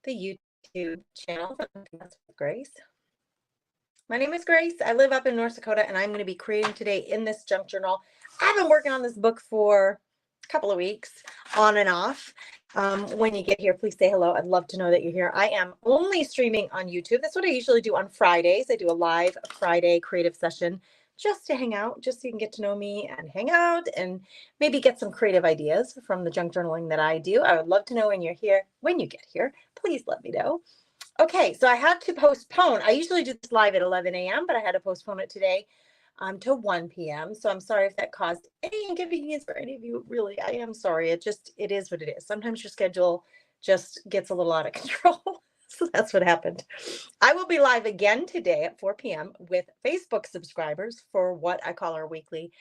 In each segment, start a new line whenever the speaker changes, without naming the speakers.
the YouTube channel for That's with Grace. My name is Grace. I live up in North Dakota, and I'm going to be creating today in this junk journal. I've been working on this book for a couple of weeks, on and off. When you get here, please say hello. I'd love to know that you're here. I am only streaming on YouTube. That's what I usually do on Fridays. I do a live Friday creative session just to hang out, just so you can get to know me and hang out and maybe get some creative ideas from the junk journaling that I do. I would love to know when you're here. When you get here, please let me know. Okay, so I had to postpone. I usually do this live at 11 a.m., but I had to postpone it today to 1 p.m. So I'm sorry if that caused any inconvenience for any of you. Really, I am sorry. It is what it is. Sometimes your schedule just gets a little out of control. So that's what happened. I will be live again today at 4 p.m. with Facebook subscribers for what I call our weekly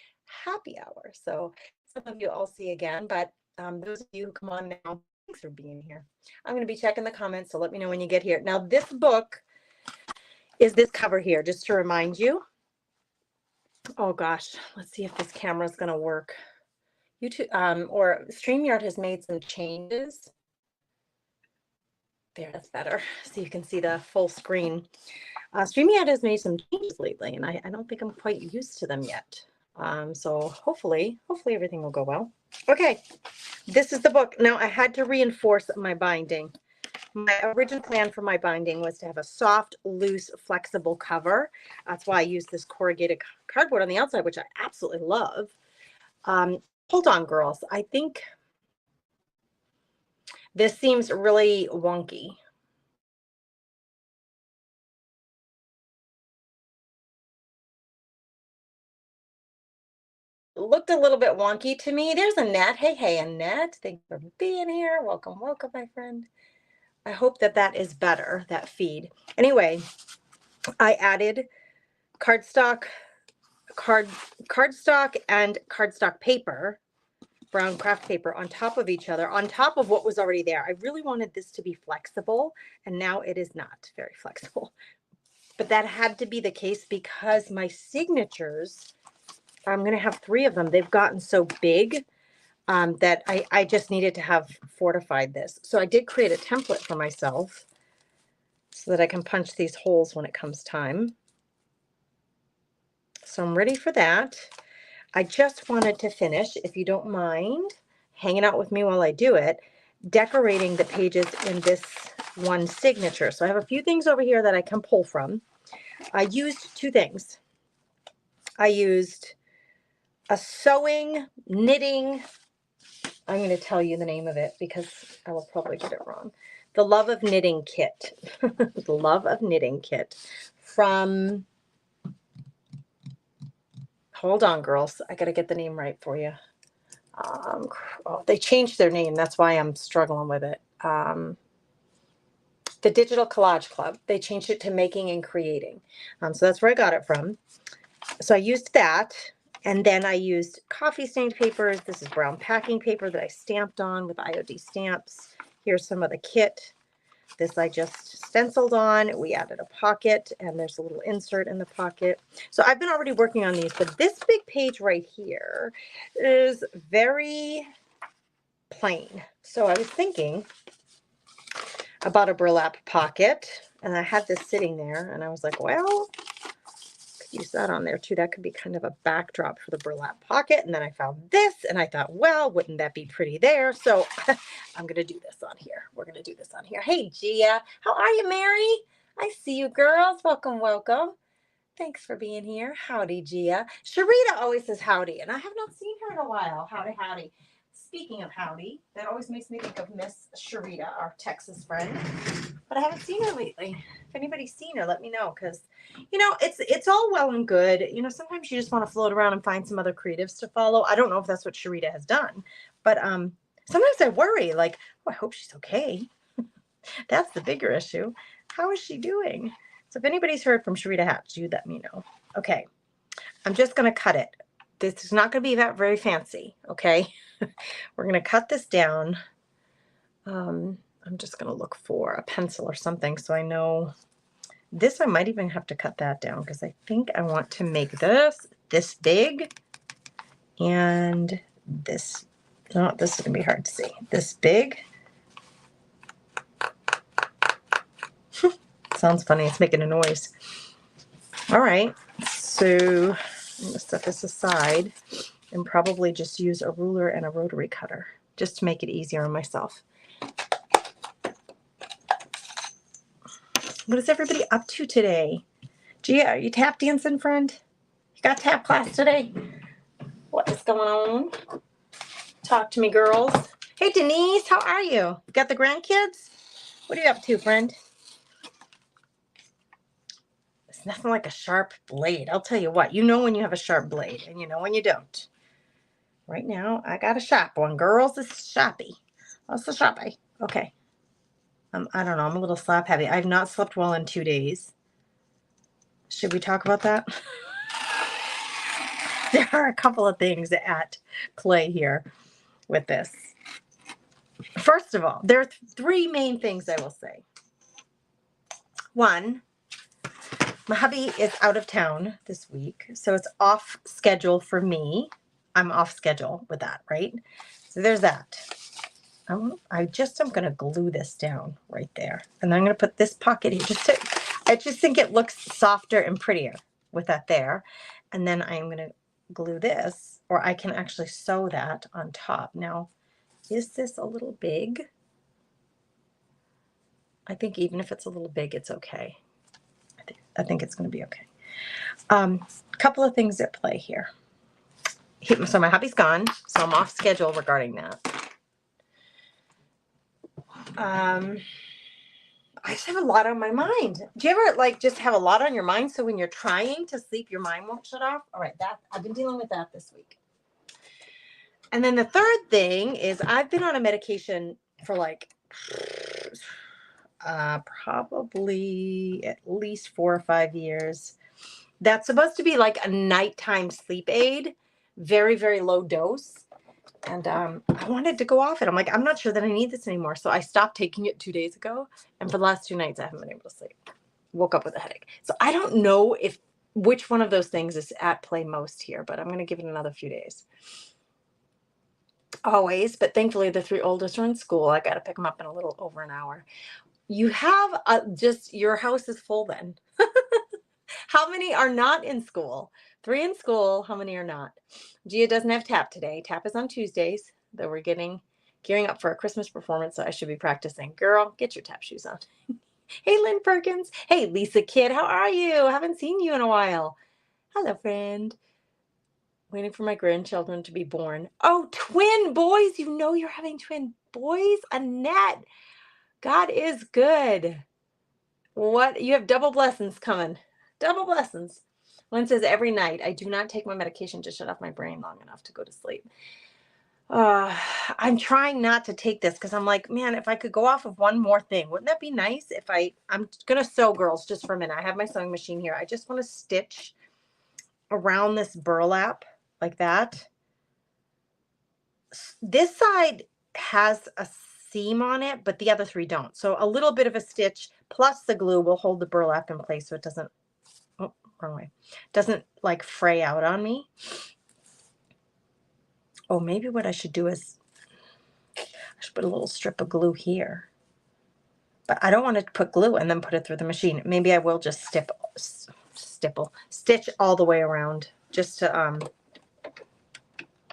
happy hour. So some of you I'll see again, but those of you who come on now, thanks for being here. I'm going to be checking the comments, so let me know when you get here. Now, this book is this cover here, just to remind you. Oh gosh, let's see if this camera is going to work. YouTube or StreamYard has made some changes. There, that's better. So you can see the full screen. StreamYard has made some changes lately, and I don't think I'm quite used to them yet. So hopefully everything will go well. Okay, this is the book. Now, I had to reinforce my binding. My original plan for my binding was to have a soft, loose, flexible cover. That's why I used this corrugated cardboard on the outside, which I absolutely love. Hold on, girls. I think this seems really wonky. It looked a little bit wonky to me. There's Annette. Hey, Annette. Thank you for being here. Welcome, my friend. I hope that is better, that feed. Anyway, I added cardstock and cardstock paper, brown craft paper, on top of each other, on top of what was already there. I really wanted this to be flexible, and now it is not very flexible. But that had to be the case because my signatures, I'm going to have 3 of them. They've gotten so big that I just needed to have fortified this. So I did create a template for myself so that I can punch these holes when it comes time. So I'm ready for that. I just wanted to finish, if you don't mind hanging out with me while I do it, decorating the pages in this one signature. So I have a few things over here that I can pull from. I used 2 things. I used a sewing, knitting, I'm going to tell you the name of it because I will probably get it wrong. The Love of Knitting Kit. The Love of Knitting Kit from, hold on, girls. I got to get the name right for you. They changed their name. That's why I'm struggling with it. The Digital Collage Club. They changed it to Making and Creating. So that's where I got it from. So I used that. And then I used coffee stained papers. This is brown packing paper that I stamped on with IOD stamps. Here's some of the kit. This I just stenciled on. We added a pocket, and there's a little insert in the pocket. So I've been already working on these, but this big page right here is very plain. So I was thinking about a burlap pocket, and I had this sitting there, and I was like, well, use that on there too. That could be kind of a backdrop for the burlap pocket. And then I found this and I thought, well, wouldn't that be pretty there? So I'm going to do this on here. We're going to do this on here. Hey, Gia, how are you, Mary? I see you girls. Welcome. Thanks for being here. Howdy, Gia. Sharita always says howdy, and I have not seen her in a while. Howdy. Speaking of howdy, that always makes me think of Miss Sharita, our Texas friend. But I haven't seen her lately. If anybody's seen her, let me know, because, it's all well and good. Sometimes you just want to float around and find some other creatives to follow. I don't know if that's what Sharita has done, but sometimes I worry, like, oh, I hope she's okay. That's the bigger issue. How is she doing? So if anybody's heard from Sharita Hatch, you let me know. Okay, I'm just going to cut it. This is not going to be that very fancy, okay? We're going to cut this down. I'm just going to look for a pencil or something so I know. This I might even have to cut that down because I think I want to make this big, and this, this is going to be hard to see. This big sounds funny. It's making a noise. All right. So I'm going to set this aside and probably just use a ruler and a rotary cutter just to make it easier on myself. What is everybody up to today? Gia, are you tap dancing, friend? You got tap class today? What is going on? Talk to me, girls. Hey, Denise, how are you? Got the grandkids? What are you up to, friend? It's nothing like a sharp blade. I'll tell you what, you know when you have a sharp blade and you know when you don't. Right now, I got a sharp one. Girls, this is shoppy. What's the shoppy? Okay. I don't know. I'm a little slap heavy. I've not slept well in 2 days. Should we talk about that? There are a couple of things at play here with this. First of all, there are three main things I will say. One, my hubby is out of town this week, so it's off schedule for me. I'm off schedule with that, right? So there's that. I'm going to glue this down right there. And then I'm going to put this pocket here. I just think it looks softer and prettier with that there. And then I'm going to glue this, or I can actually sew that on top. Now, is this a little big? I think even if it's a little big, it's okay. I think it's going to be okay. Couple of things at play here. So my hubby's gone, so I'm off schedule regarding that. I just have a lot on my mind. Do you ever just have a lot on your mind, so when you're trying to sleep, your mind won't shut off? All right, I've been dealing with that this week. And then the third thing is I've been on a medication for probably at least 4 or 5 years. That's supposed to be like a nighttime sleep aid, very, very low dose. And I wanted to go off it. I'm like, I'm not sure that I need this anymore. So I stopped taking it 2 days ago. And for the last 2 nights, I haven't been able to sleep. Woke up with a headache. So I don't know which one of those things is at play most here, but I'm going to give it another few days. Always, but thankfully the 3 oldest are in school. I got to pick them up in a little over an hour. You have your house is full then. How many are not in school? 3 in school. How many are not? Gia doesn't have tap today. Tap is on Tuesdays, though we're gearing up for a Christmas performance, so I should be practicing. Girl, get your tap shoes on. Hey, Lynn Perkins. Hey, Lisa Kidd. How are you? Haven't seen you in a while. Hello, friend. Waiting for my grandchildren to be born. Oh, twin boys. You know you're having twin boys? Annette. God is good. What? You have double blessings coming. Double blessings. Lynn says every night I do not take my medication to shut off my brain long enough to go to sleep. I'm trying not to take this because I'm like, man, if I could go off of one more thing, wouldn't that be nice? I'm going to sew, girls, just for a minute. I have my sewing machine here. I just want to stitch around this burlap like that. This side has a seam on it, but the other 3 don't. So a little bit of a stitch plus the glue will hold the burlap in place so it doesn't, wrong way, doesn't fray out on me. Oh, maybe what I should do is I should put a little strip of glue here. But I don't want to put glue and then put it through the machine. Maybe I will just stitch all the way around just to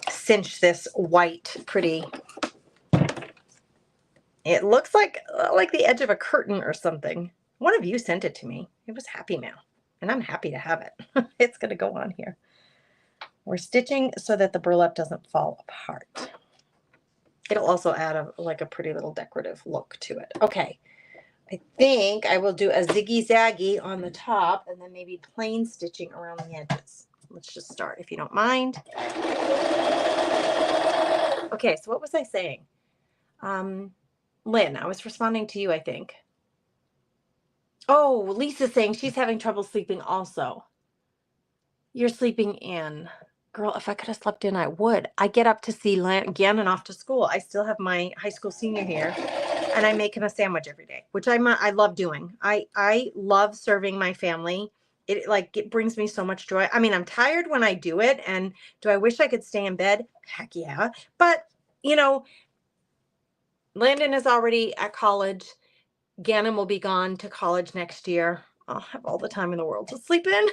cinch this white pretty. It looks like the edge of a curtain or something. One of you sent it to me. It was Happy Mail, and I'm happy to have it. It's going to go on here. We're stitching so that the burlap doesn't fall apart. It'll also add a pretty little decorative look to it. Okay. I think I will do a ziggy-zaggy on the top and then maybe plain stitching around the edges. Let's just start, if you don't mind. Okay, so what was I saying? Lynn, I was responding to you, I think. Oh, Lisa's saying she's having trouble sleeping also. You're sleeping in. Girl, if I could have slept in, I would. I get up to see Gannon off to school. I still have my high school senior here, and I make him a sandwich every day, which I love doing. I love serving my family. It brings me so much joy. I mean, I'm tired when I do it, and do I wish I could stay in bed? Heck yeah. But, Landon is already at college. Gannon will be gone to college next year. I'll have all the time in the world to sleep in.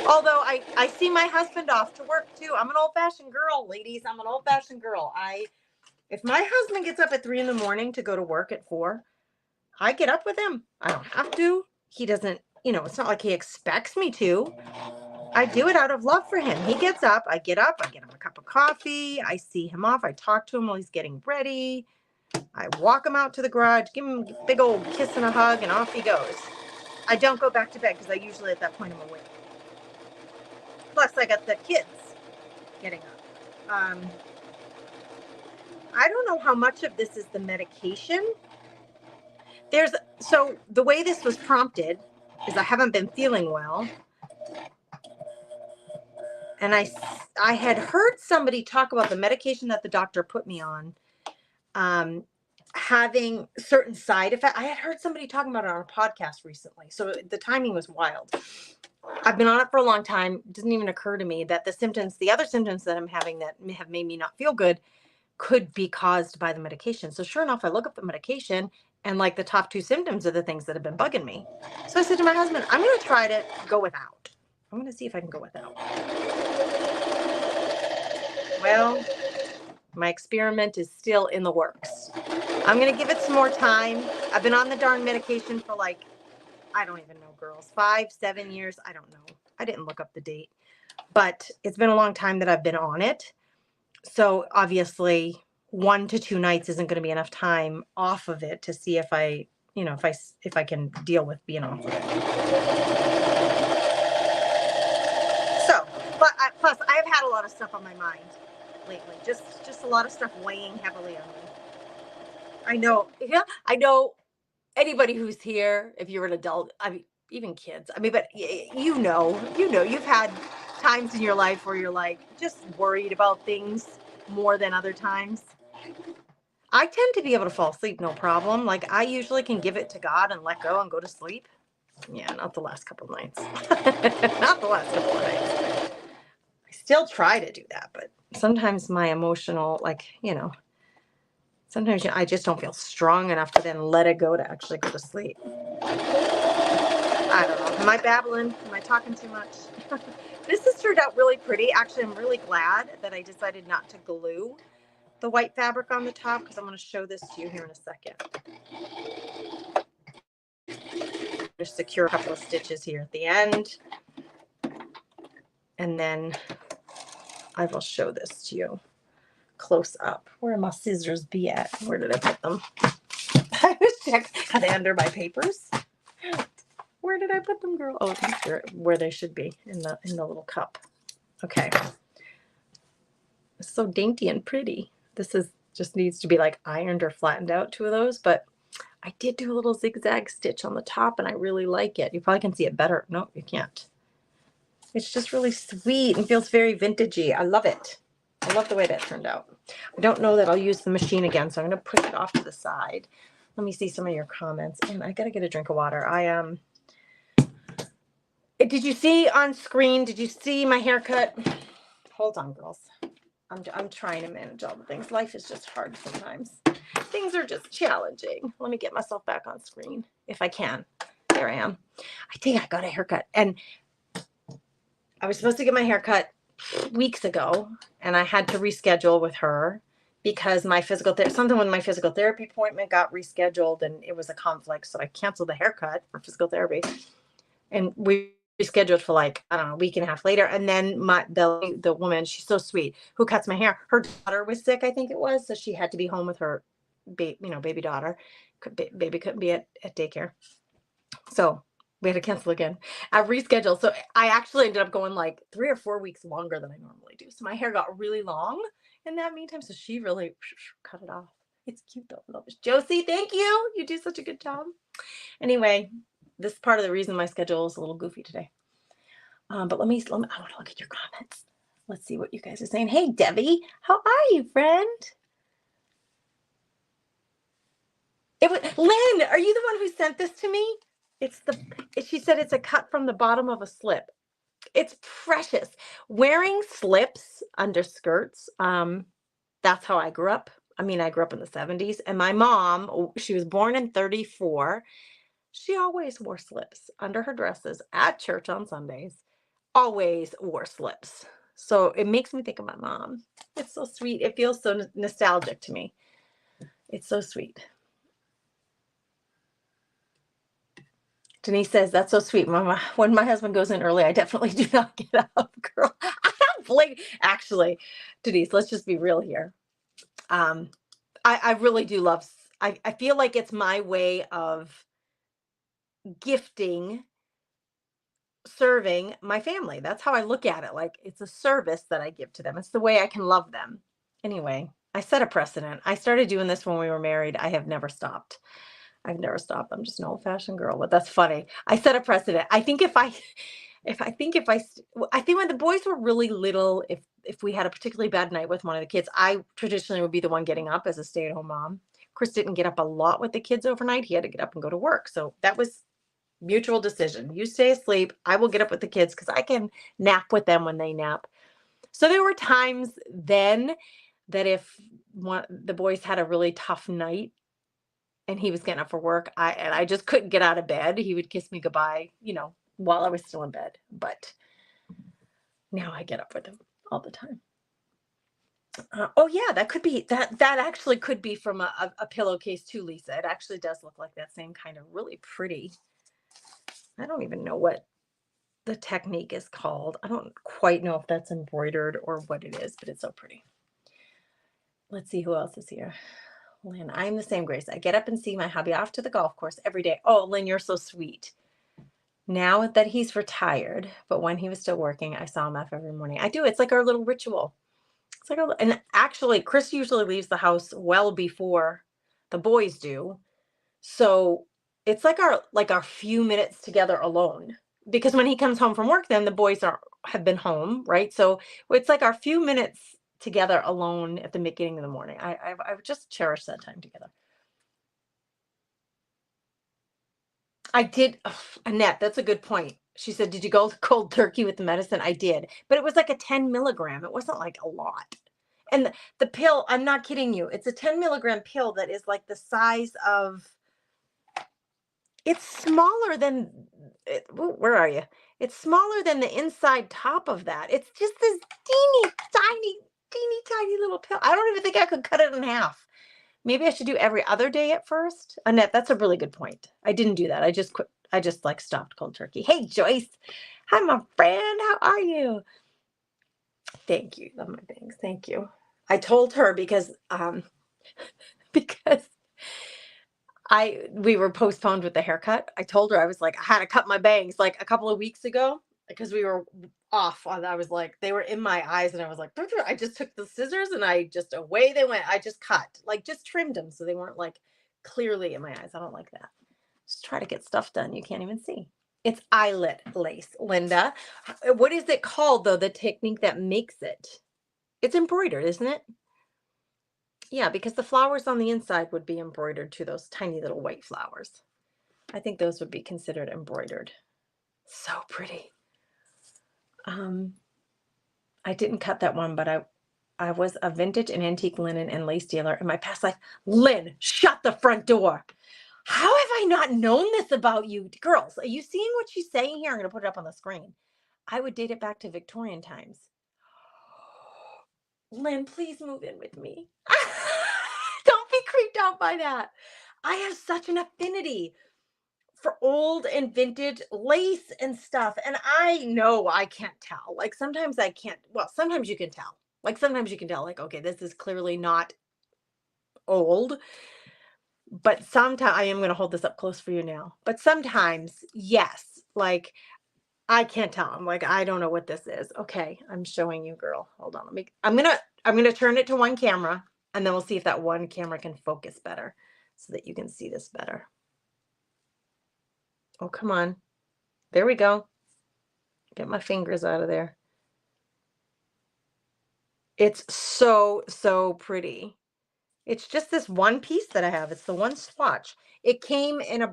Although I see my husband off to work too. I'm an old-fashioned girl, ladies. I'm an old-fashioned girl. If my husband gets up at 3 a.m. to go to work at 4, I get up with him. I don't have to. He doesn't, it's not like he expects me to. I do it out of love for him. He gets up, I get up, I get him a cup of coffee, I see him off, I talk to him while he's getting ready. I walk him out to the garage, give him a big old kiss and a hug, and off he goes. I don't go back to bed because I usually at that point I'm awake. Plus I got the kids getting up. I don't know how much of this is the medication. So the way this was prompted is I haven't been feeling well. And I had heard somebody talk about the medication that the doctor put me on having certain side effects. I had heard somebody talking about it on a podcast recently. So the timing was wild. I've been on it for a long time. It doesn't even occur to me that the other symptoms that I'm having that have made me not feel good could be caused by the medication. So sure enough, I look up the medication and like the top 2 symptoms are the things that have been bugging me. So I said to my husband, I'm going to try to go without. I'm going to see if I can go without. Well, my experiment is still in the works. I'm going to give it some more time. I've been on the darn medication for I don't even know, girls, 5-7 years. I don't know. I didn't look up the date, but it's been a long time that I've been on it. So obviously 1 to 2 nights isn't going to be enough time off of it to see if I can deal with being off of it. So, but plus I've had a lot of stuff on my mind lately, just a lot of stuff weighing heavily on me. I know anybody who's here, if you're an adult, even kids, but you've had times in your life where you're like just worried about things more than other times. I tend to be able to fall asleep no problem. Like I usually can give it to God and let go and go to sleep. Yeah, not the last couple of nights. Not the last couple of nights. I still try to do that, but sometimes my emotional, sometimes I just don't feel strong enough to then let it go to actually go to sleep. I don't know. Am I babbling? Am I talking too much? This has turned out really pretty. Actually, I'm really glad that I decided not to glue the white fabric on the top because I'm going to show this to you here in a second. Just secure a couple of stitches here at the end. And then I will show this to you close up. Where my scissors be at? Where did I put them? I was checking. Are they under my papers? Where did I put them, girl? Oh, they're where they should be, in the little cup. Okay. It's so dainty and pretty. This just needs to be like ironed or flattened out, 2 of those, but I did do a little zigzag stitch on the top and I really like it. You probably can see it better. No, you can't. It's just really sweet and feels very vintagey. I love it. I love the way that turned out. I don't know that I'll use the machine again, so I'm going to push it off to the side. Let me see some of your comments. And I got to get a drink of water. Did you see on screen? Did you see my haircut? Hold on, girls. I'm trying to manage all the things. Life is just hard sometimes. Things are just challenging. Let me get myself back on screen if I can. There I am. I think I got a haircut. And I was supposed to get my haircut weeks ago, and I had to reschedule with her because something with my physical therapy appointment got rescheduled, and it was a conflict. So I canceled the haircut for physical therapy, and we rescheduled for a week and a half later. And then the woman, she's so sweet, who cuts my hair, her daughter was sick, I think it was, so she had to be home with her baby daughter. Baby couldn't be at daycare, so we had to cancel again. I rescheduled. So I actually ended up going 3 or 4 weeks longer than I normally do. So my hair got really long in that meantime. So she really cut it off. It's cute though. I love it. Josie, thank you. You do such a good job. Anyway, this is part of the reason my schedule is a little goofy today. But I want to look at your comments. Let's see what you guys are saying. Hey, Debbie, how are you, friend? Lynn, are you the one who sent this to me? She said it's a cut from the bottom of a slip. It's precious. Wearing slips under skirts, that's how I grew up. I mean, I grew up in the 70s, and my mom, she was born in 34. She always wore slips under her dresses at church on Sundays. Always wore slips. So it makes me think of my mom. It's so sweet. It feels so nostalgic to me. It's so sweet. Denise says, that's so sweet, Mama. When my husband goes in early, I definitely do not get up, girl. I don't blame. Actually, Denise, let's just be real here. I really do love, I feel like it's my way of gifting, serving my family. That's how I look at it. Like it's a service that I give to them. It's the way I can love them. Anyway, I set a precedent. I started doing this when we were married. I have never stopped. I've never stopped. I'm just an old-fashioned girl, but that's funny. I set a precedent. I think if I if I think if I st- I think when the boys were really little, if we had a particularly bad night with one of the kids, I traditionally would be the one getting up as a stay-at-home mom. Chris didn't get up a lot with the kids overnight. He had to get up and go to work. So that was mutual decision. You stay asleep. I will get up with the kids because I can nap with them when they nap. So there were times then that if the boys had a really tough night and he was getting up for work, I just couldn't get out of bed. He would kiss me goodbye, while I was still in bed. But now I get up with him all the time. Oh yeah, that could be that actually could be from a pillowcase too, Lisa. It actually does look like that same kind of really pretty. I don't even know what the technique is called. I don't quite know if that's embroidered or what it is, but it's so pretty. Let's see who else is here. Lynn, I'm the same, Grace. I get up and see my hubby off to the golf course every day. Oh, Lynn, you're so sweet. Now that he's retired, but when he was still working, I saw him off every morning. I do. It's like our little ritual. It's like and actually, Chris usually leaves the house well before the boys do. So it's like our few minutes together alone. Because when he comes home from work, then the boys have been home, right? So it's like our few minutes together alone at the beginning of the morning. I just cherish that time together. I did, ugh, Annette, that's a good point. She said, "Did you go cold turkey with the medicine?" I did, but it was like a 10 milligram. It wasn't like a lot. And the pill, I'm not kidding you. It's a 10 milligram pill that is like the size of, it's smaller than, where are you? It's smaller than the inside top of that. It's just this teeny tiny little pill. I don't even think I could cut it in half. Maybe I should do every other day at first. Annette, that's a really good point. I didn't do that. I just quit. I just like stopped cold turkey. Hey, Joyce. Hi, my friend. How are you? Thank you. Love my bangs. Thank you. I told her because because we were postponed with the haircut. I told her I was like, I had to cut my bangs like a couple of weeks ago because we were off. I was like, they were in my eyes, and I was like, I just took the scissors and I just away they went. I just cut, like just trimmed them so they weren't like clearly in my eyes. I don't like that. Just try to get stuff done you can't even see. It's eyelet lace, Linda. What is it called though? The technique that makes it? It's embroidered, isn't it? Yeah, because the flowers on the inside would be embroidered to those tiny little white flowers. I think those would be considered embroidered. So pretty. I didn't cut that one, but I was a vintage and antique linen and lace dealer in my past life. Lynn, shut the front door. How have I not known this about you? Girls, are you seeing what she's saying here? I'm going to put it up on the screen. I would date it back to Victorian times. Lynn, please move in with me. Don't be creeped out by that. I have such an affinity for old and vintage lace and stuff. And I know I can't tell. Like sometimes I can't. Well, sometimes you can tell. Like sometimes you can tell, like, okay, this is clearly not old. But sometimes I am going to hold this up close for you now. But sometimes, yes, like I can't tell. I'm like, I don't know what this is. Okay, I'm showing you, girl. Hold on. I'm gonna turn it to one camera, and then we'll see if that one camera can focus better so that you can see this better. Oh, come on. There we go. Get my fingers out of there. It's so, so pretty. It's just this one piece that I have. It's the one swatch. It came in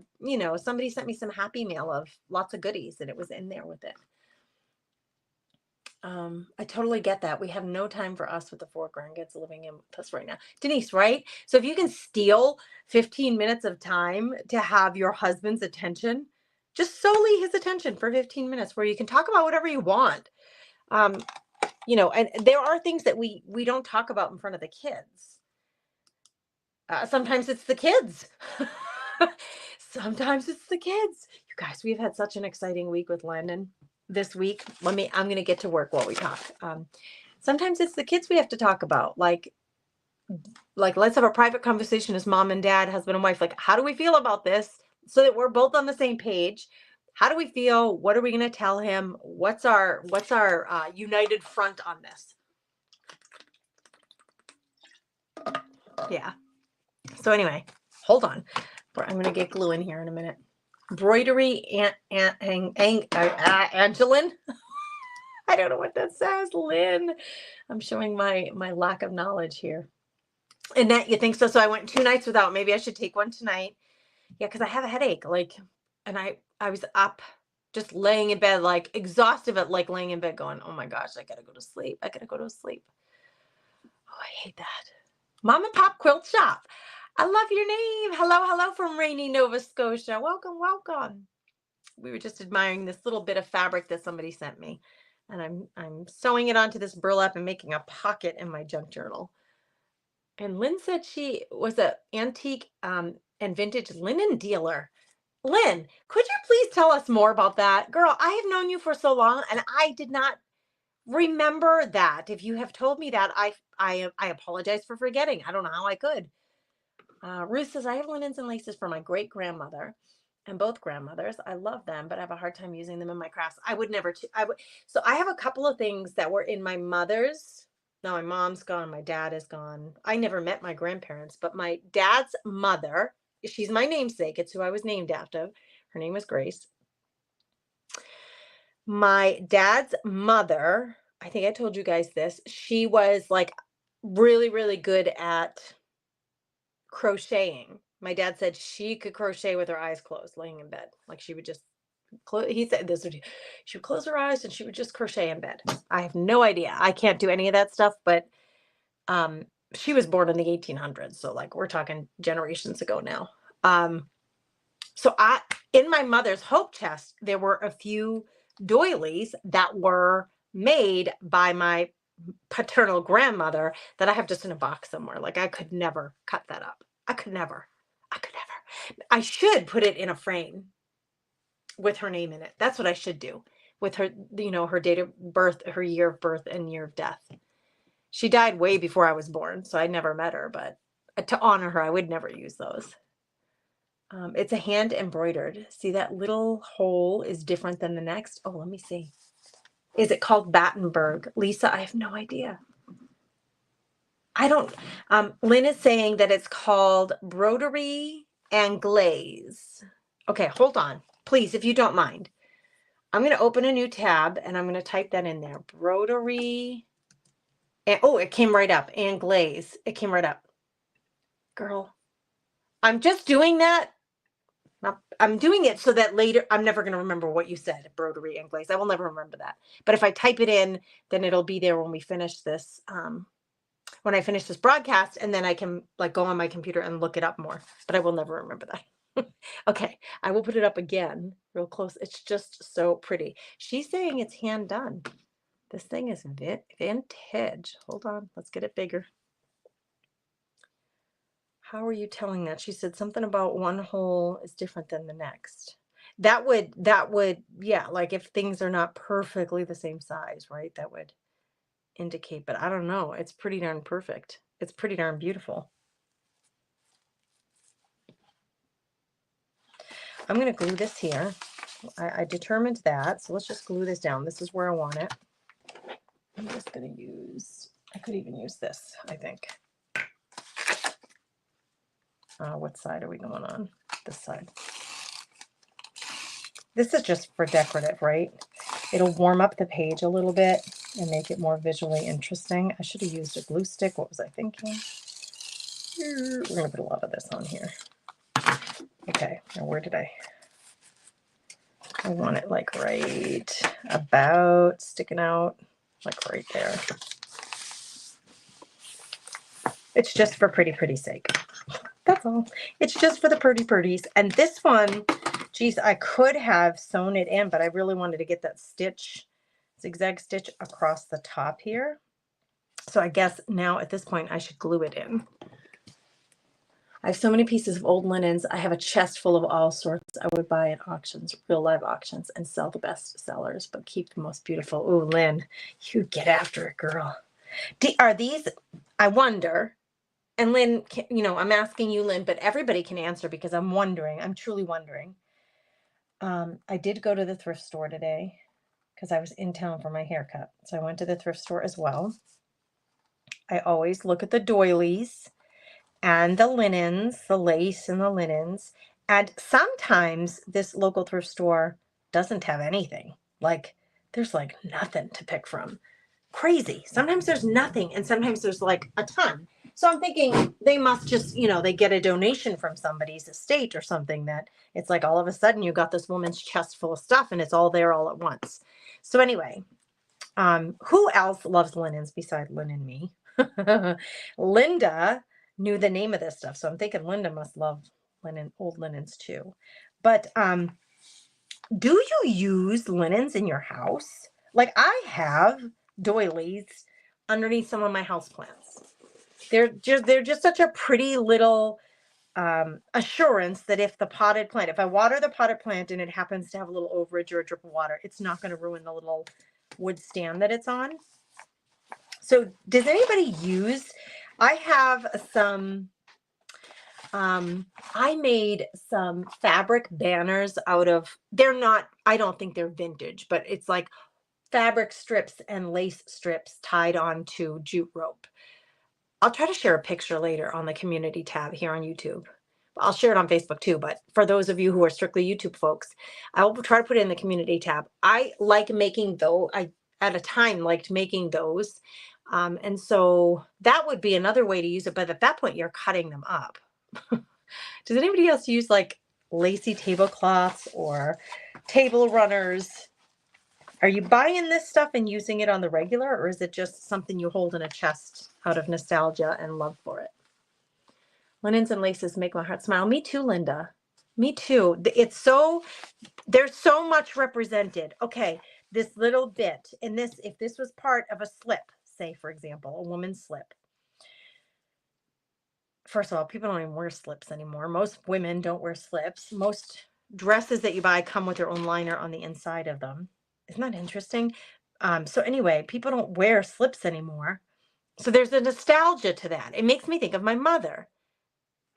somebody sent me some happy mail of lots of goodies, and it was in there with it. I totally get that. We have no time for us with the 4 grandkids living in with us right now. Denise, right? So if you can steal 15 minutes of time to have your husband's attention, just solely his attention for 15 minutes where you can talk about whatever you want. Um, and there are things that we don't talk about in front of the kids. Sometimes it's the kids. Sometimes it's the kids. You guys, we've had such an exciting week with Landon this week. I'm going to get to work while we talk. Sometimes it's the kids we have to talk about. Like, let's have a private conversation as mom and dad, husband and wife. Like, how do we feel about this? So that we're both on the same page. How do we feel? What are we going to tell him? What's our united front on this? Yeah. So anyway, hold on. I'm going to get glue in here in a minute. Broidery Angelin. I don't know what that says. Lynn. I'm showing my lack of knowledge here. Annette, you think so? So I went 2 nights without. Maybe I should take one tonight. Yeah, because I have a headache. And I was up, just laying in bed, like exhausted, but like laying in bed going, oh my gosh, I gotta go to sleep. I gotta go to sleep. Oh, I hate that. Mom and Pop Quilt Shop. I love your name. Hello from rainy Nova Scotia. Welcome. We were just admiring this little bit of fabric that somebody sent me, and I'm sewing it onto this burlap and making a pocket in my junk journal. And Lynn said she was an antique and vintage linen dealer. Lynn, could you please tell us more about that? Girl, I have known you for so long and I did not remember that. If you have told me that, I apologize for forgetting. I don't know how I could. Ruth says, I have linens and laces for my great grandmother and both grandmothers. I love them, but I have a hard time using them in my crafts. I would never. So I have a couple of things that were in my mother's. Now my mom's gone. My dad is gone. I never met my grandparents, but my dad's mother, she's my namesake. It's who I was named after. Her name was Grace. My dad's mother, I think I told you guys this. She was like really, really good at crocheting. My dad said she could crochet with her eyes closed, laying in bed. Like she would just he said this would she would close her eyes and she would just crochet in bed. I have no idea. I can't do any of that stuff, but she was born in the 1800s, so like we're talking generations ago now. So in my mother's hope chest, there were a few doilies that were made by my paternal grandmother that I have just in a box somewhere. Like I could never cut that up. I could never. I should put it in a frame with her name in it. That's what I should do with her, her date of birth, her year of birth and year of death. She died way before I was born, so I never met her, but to honor her, I would never use those. It's a hand embroidered. See, that little hole is different than the next. Oh, let me see. Is it called Battenberg? Lisa, I have no idea. I don't, Lynn is saying that it's called Broderie Anglaise. Okay, hold on, please, if you don't mind. I'm going to open a new tab and I'm going to type that in there. Broderie. And, oh, it came right up. Anglaise. It came right up. Girl, I'm just doing that. I'm doing it so that later, I'm never going to remember what you said, Broderie Anglaise. I will never remember that. But if I type it in, then it'll be there when we finish this, when I finish this broadcast, and then I can like go on my computer and look it up more, but I will never remember that. Okay, I will put it up again real close. It's just so pretty. She's saying it's hand done. This thing is vintage. Hold on, let's get it bigger. How are you telling that? She said something about one hole is different than the next. That would, yeah, like if things are not perfectly the same size, right? That would indicate, but I don't know. It's pretty darn perfect. It's pretty darn beautiful. I'm going to glue this here. I determined that, so let's just glue this down. This is where I want it. I'm just going to use, I could even use this, I think. What side are we going on? This side. This is just for decorative, right? It'll warm up the page a little bit and make it more visually interesting. I should have used a glue stick. What was I thinking? We're going to put a lot of this on here. Okay, now where did I want it like right about sticking out. like right there. It's just for pretty sake. That's all. It's just for the pretties. And this one, geez, I could have sewn it in, but I really wanted to get that stitch, zigzag stitch across the top here. So I guess now at this point I should glue it in. I have so many pieces of old linens. I have a chest full of all sorts I would buy at auctions, real live auctions, and sell the best sellers, but keep the most beautiful. Ooh, Lynn, you get after it, girl. Are these, I wonder, and Lynn, you know, I'm asking you, Lynn, but everybody can answer because I'm wondering, I'm truly wondering. I did go to the thrift store today because I was in town for my haircut. So I went to the thrift store as well. I always look at the doilies and the linens, the lace and the linens. And sometimes this local thrift store doesn't have anything. Like there's like nothing to pick from. Crazy. Sometimes there's nothing and sometimes there's like a ton. So I'm thinking they must just, you know, they get a donation from somebody's estate or something that it's like all of a sudden you got this woman's chest full of stuff and it's all there all at once. So anyway, who else loves linens beside Lynn and me? Linda knew the name of this stuff. So I'm thinking Linda must love linen, old linens too. But do you use linens in your house? Like I have doilies underneath some of my houseplants. They're just such a pretty little assurance that if the potted plant, if I water the potted plant and it happens to have a little overage or a drip of water, it's not going to ruin the little wood stand that it's on. So does anybody use, I have some, I made some fabric banners out of, they're not, I don't think they're vintage, but it's like fabric strips and lace strips tied onto jute rope. I'll try to share a picture later on the community tab here on YouTube. I'll share it on Facebook too, but for those of you who are strictly YouTube folks, I will try to put it in the community tab. I like making those. I, at a time, liked making those. And so that would be another way to use it. But at that point, you're cutting them up. Does anybody else use like lacy tablecloths or table runners? Are you buying this stuff and using it on the regular, or is it just something you hold in a chest out of nostalgia and love for it? Linens and laces make my heart smile. Me too, Linda. Me too. It's so, there's so much represented. Okay, this little bit, and this, if this was part of a slip, say for example, a woman's slip. First of all, people don't even wear slips anymore. Most women don't wear slips. Most dresses that you buy come with their own liner on the inside of them. Isn't that interesting? So anyway, people don't wear slips anymore. So there's a nostalgia to that. It makes me think of my mother.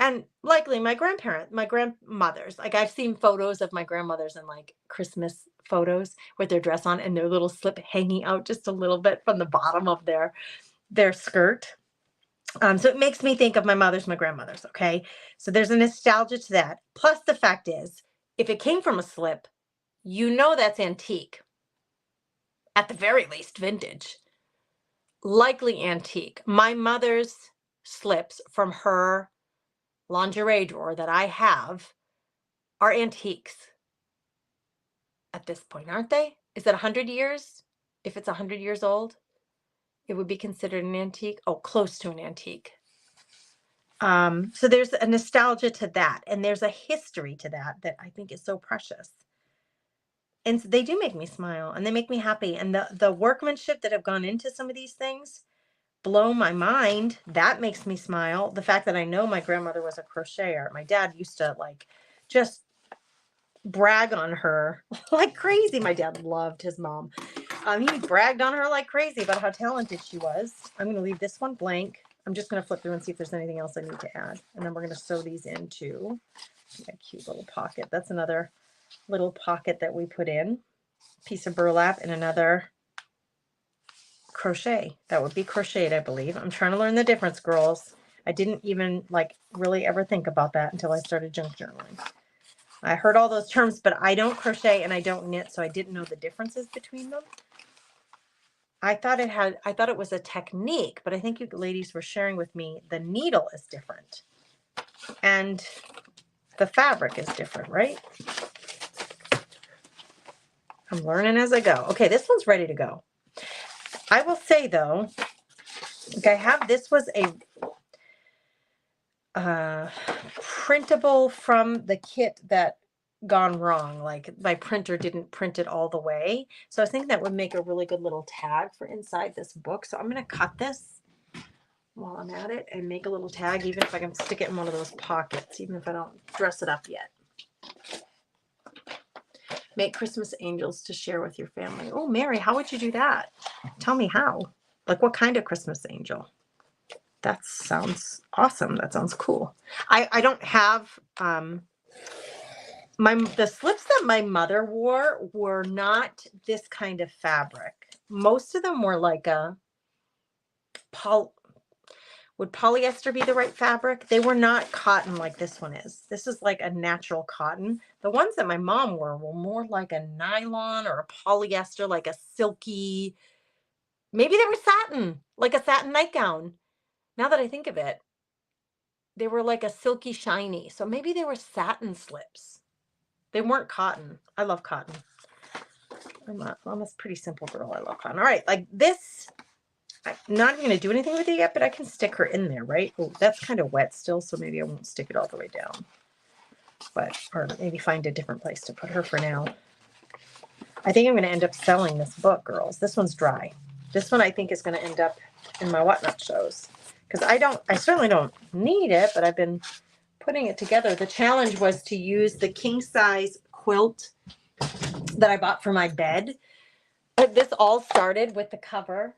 And likely my grandmothers. Like I've seen photos of my grandmothers in like Christmas photos with their dress on and their little slip hanging out just a little bit from the bottom of their skirt. So it makes me think of my grandmothers. Okay. So there's a nostalgia to that. Plus the fact is, if it came from a slip, you know, that's antique. At the very least, vintage. Likely antique. My mother's slips from her lingerie drawer that I have are antiques at this point, aren't they? Is it 100 years? If it's 100 years old, it would be considered an antique. Oh, close to an antique. So there's a nostalgia to that, and there's a history to that I think is so precious. And so they do make me smile, and they make me happy. And the workmanship that have gone into some of these things blow my mind. That makes me smile. The fact that I know my grandmother was a crocheter. My dad used to like just brag on her like crazy. My dad loved his mom. He bragged on her like crazy about how talented she was. I'm going to leave this one blank. I'm just going to flip through and see if there's anything else I need to add. And then we're going to sew these into a cute little pocket. That's another little pocket that we put in. Piece of burlap and another crochet. That would be crocheted, I believe. I'm trying to learn the difference, girls. I didn't even like really ever think about that until I started junk journaling. I heard all those terms, but I don't crochet and I don't knit, so I didn't know the differences between them. I thought it was a technique, but I think you ladies were sharing with me the needle is different and the fabric is different, right? I'm learning as I go. Okay, this one's ready to go. I will say though, like I have, this was a printable from the kit that gone wrong. Like my printer didn't print it all the way. So I was thinking that would make a really good little tag for inside this book. So I'm going to cut this while I'm at it and make a little tag, even if I can stick it in one of those pockets, even if I don't dress it up yet. Make Christmas angels to share with your family. Oh, Mary, how would you do that? Tell me how. Like what kind of Christmas angel? That sounds awesome. That sounds cool. I don't have the slips that my mother wore were not this kind of fabric. Most of them were like a would polyester be the right fabric? They were not cotton like this one is. This is like a natural cotton. The ones that my mom wore were more like a nylon or a polyester, like a silky, maybe they were satin, like a satin nightgown. Now that I think of it, they were like a silky shiny. So maybe they were satin slips. They weren't cotton. I love cotton. I'm a pretty simple girl. I love cotton. All right, like this, I'm not even going to do anything with it yet, but I can stick her in there, right? Oh, that's kind of wet still, so maybe I won't stick it all the way down. But, or maybe find a different place to put her for now. I think I'm going to end up selling this book, girls. This one's dry. This one I think is going to end up in my Whatnot shows. Because I certainly don't need it, but I've been putting it together. The challenge was to use the king size quilt that I bought for my bed. This all started with the cover,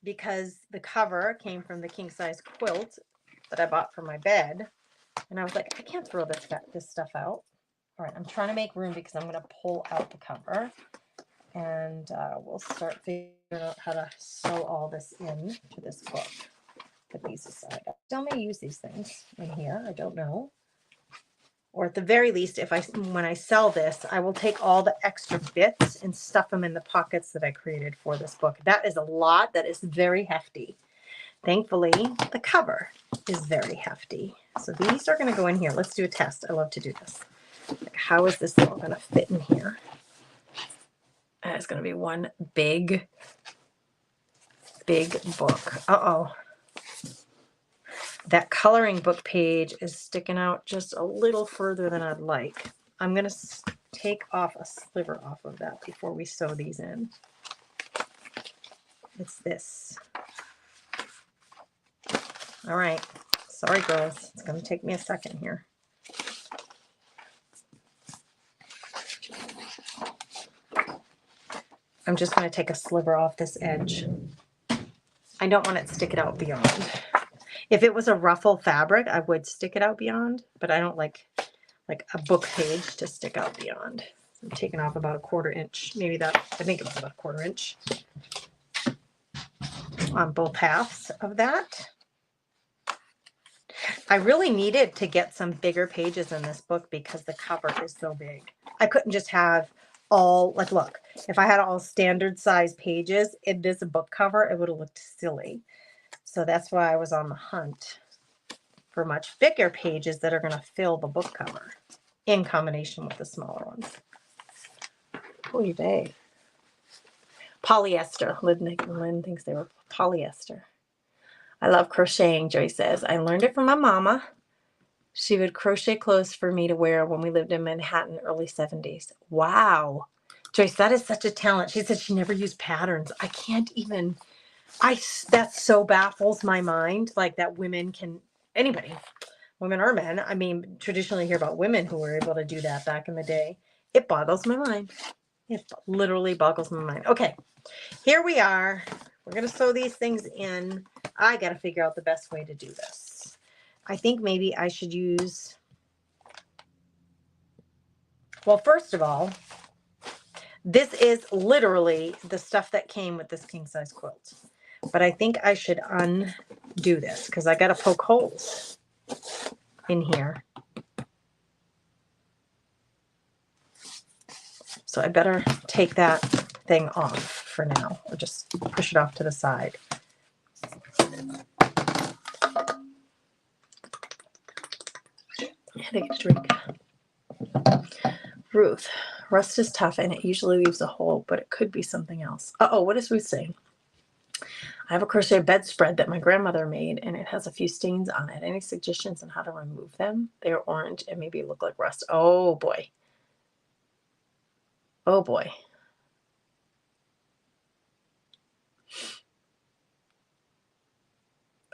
because the cover came from the king size quilt that I bought for my bed. And I was like, I can't throw this stuff out. All right, I'm trying to make room because I'm going to pull out the cover. And we'll start figuring out how to sew all this in to this book. Put these aside. I still may use these things in here. I don't know. Or at the very least, when I sell this, I will take all the extra bits and stuff them in the pockets that I created for this book. That is a lot. That is very hefty. Thankfully, the cover is very hefty. So these are going to go in here. Let's do a test. I love to do this. Like, how is this all going to fit in here? And it's going to be one big book. Uh-oh. That coloring book page is sticking out just a little further than I'd like. I'm going to take off a sliver off of that before we sew these in. It's this. All right. Sorry, girls. It's going to take me a second here. I'm just going to take a sliver off this edge. I don't want it to stick it out beyond. If it was a ruffle fabric, I would stick it out beyond, but I don't like a book page to stick out beyond. I'm taking off about a 1/4 inch. Maybe I think it was about a 1/4 inch on both halves of that. I really needed to get some bigger pages in this book because the cover is so big. I couldn't just have all, like, look, if I had all standard size pages in this book cover, it would have looked silly. So that's why I was on the hunt for much bigger pages that are going to fill the book cover in combination with the smaller ones. Oy vey. Polyester. Lynn thinks they were polyester. I love crocheting, Joy says. I learned it from my mama. She would crochet clothes for me to wear when we lived in Manhattan, early 70s. Wow. Joyce, that is such a talent. She said she never used patterns. I can't even, that so baffles my mind, like that women can, anybody, women or men. I mean, traditionally hear about women who were able to do that back in the day. It boggles my mind. It literally boggles my mind. Okay, here we are. We're going to sew these things in. I got to figure out the best way to do this. I think maybe I should use, well, first of all, this is literally the stuff that came with this king size quilt. But I think I should undo this because I got to poke holes in here. So I better take that thing off for now, or just push it off to the side. I had to get a drink. Ruth, rust is tough and it usually leaves a hole, but it could be something else. Uh-oh, what is Ruth saying? I have a crochet bedspread that my grandmother made, and it has a few stains on it. Any suggestions on how to remove them? They're orange and maybe look like rust. Oh boy. Oh boy.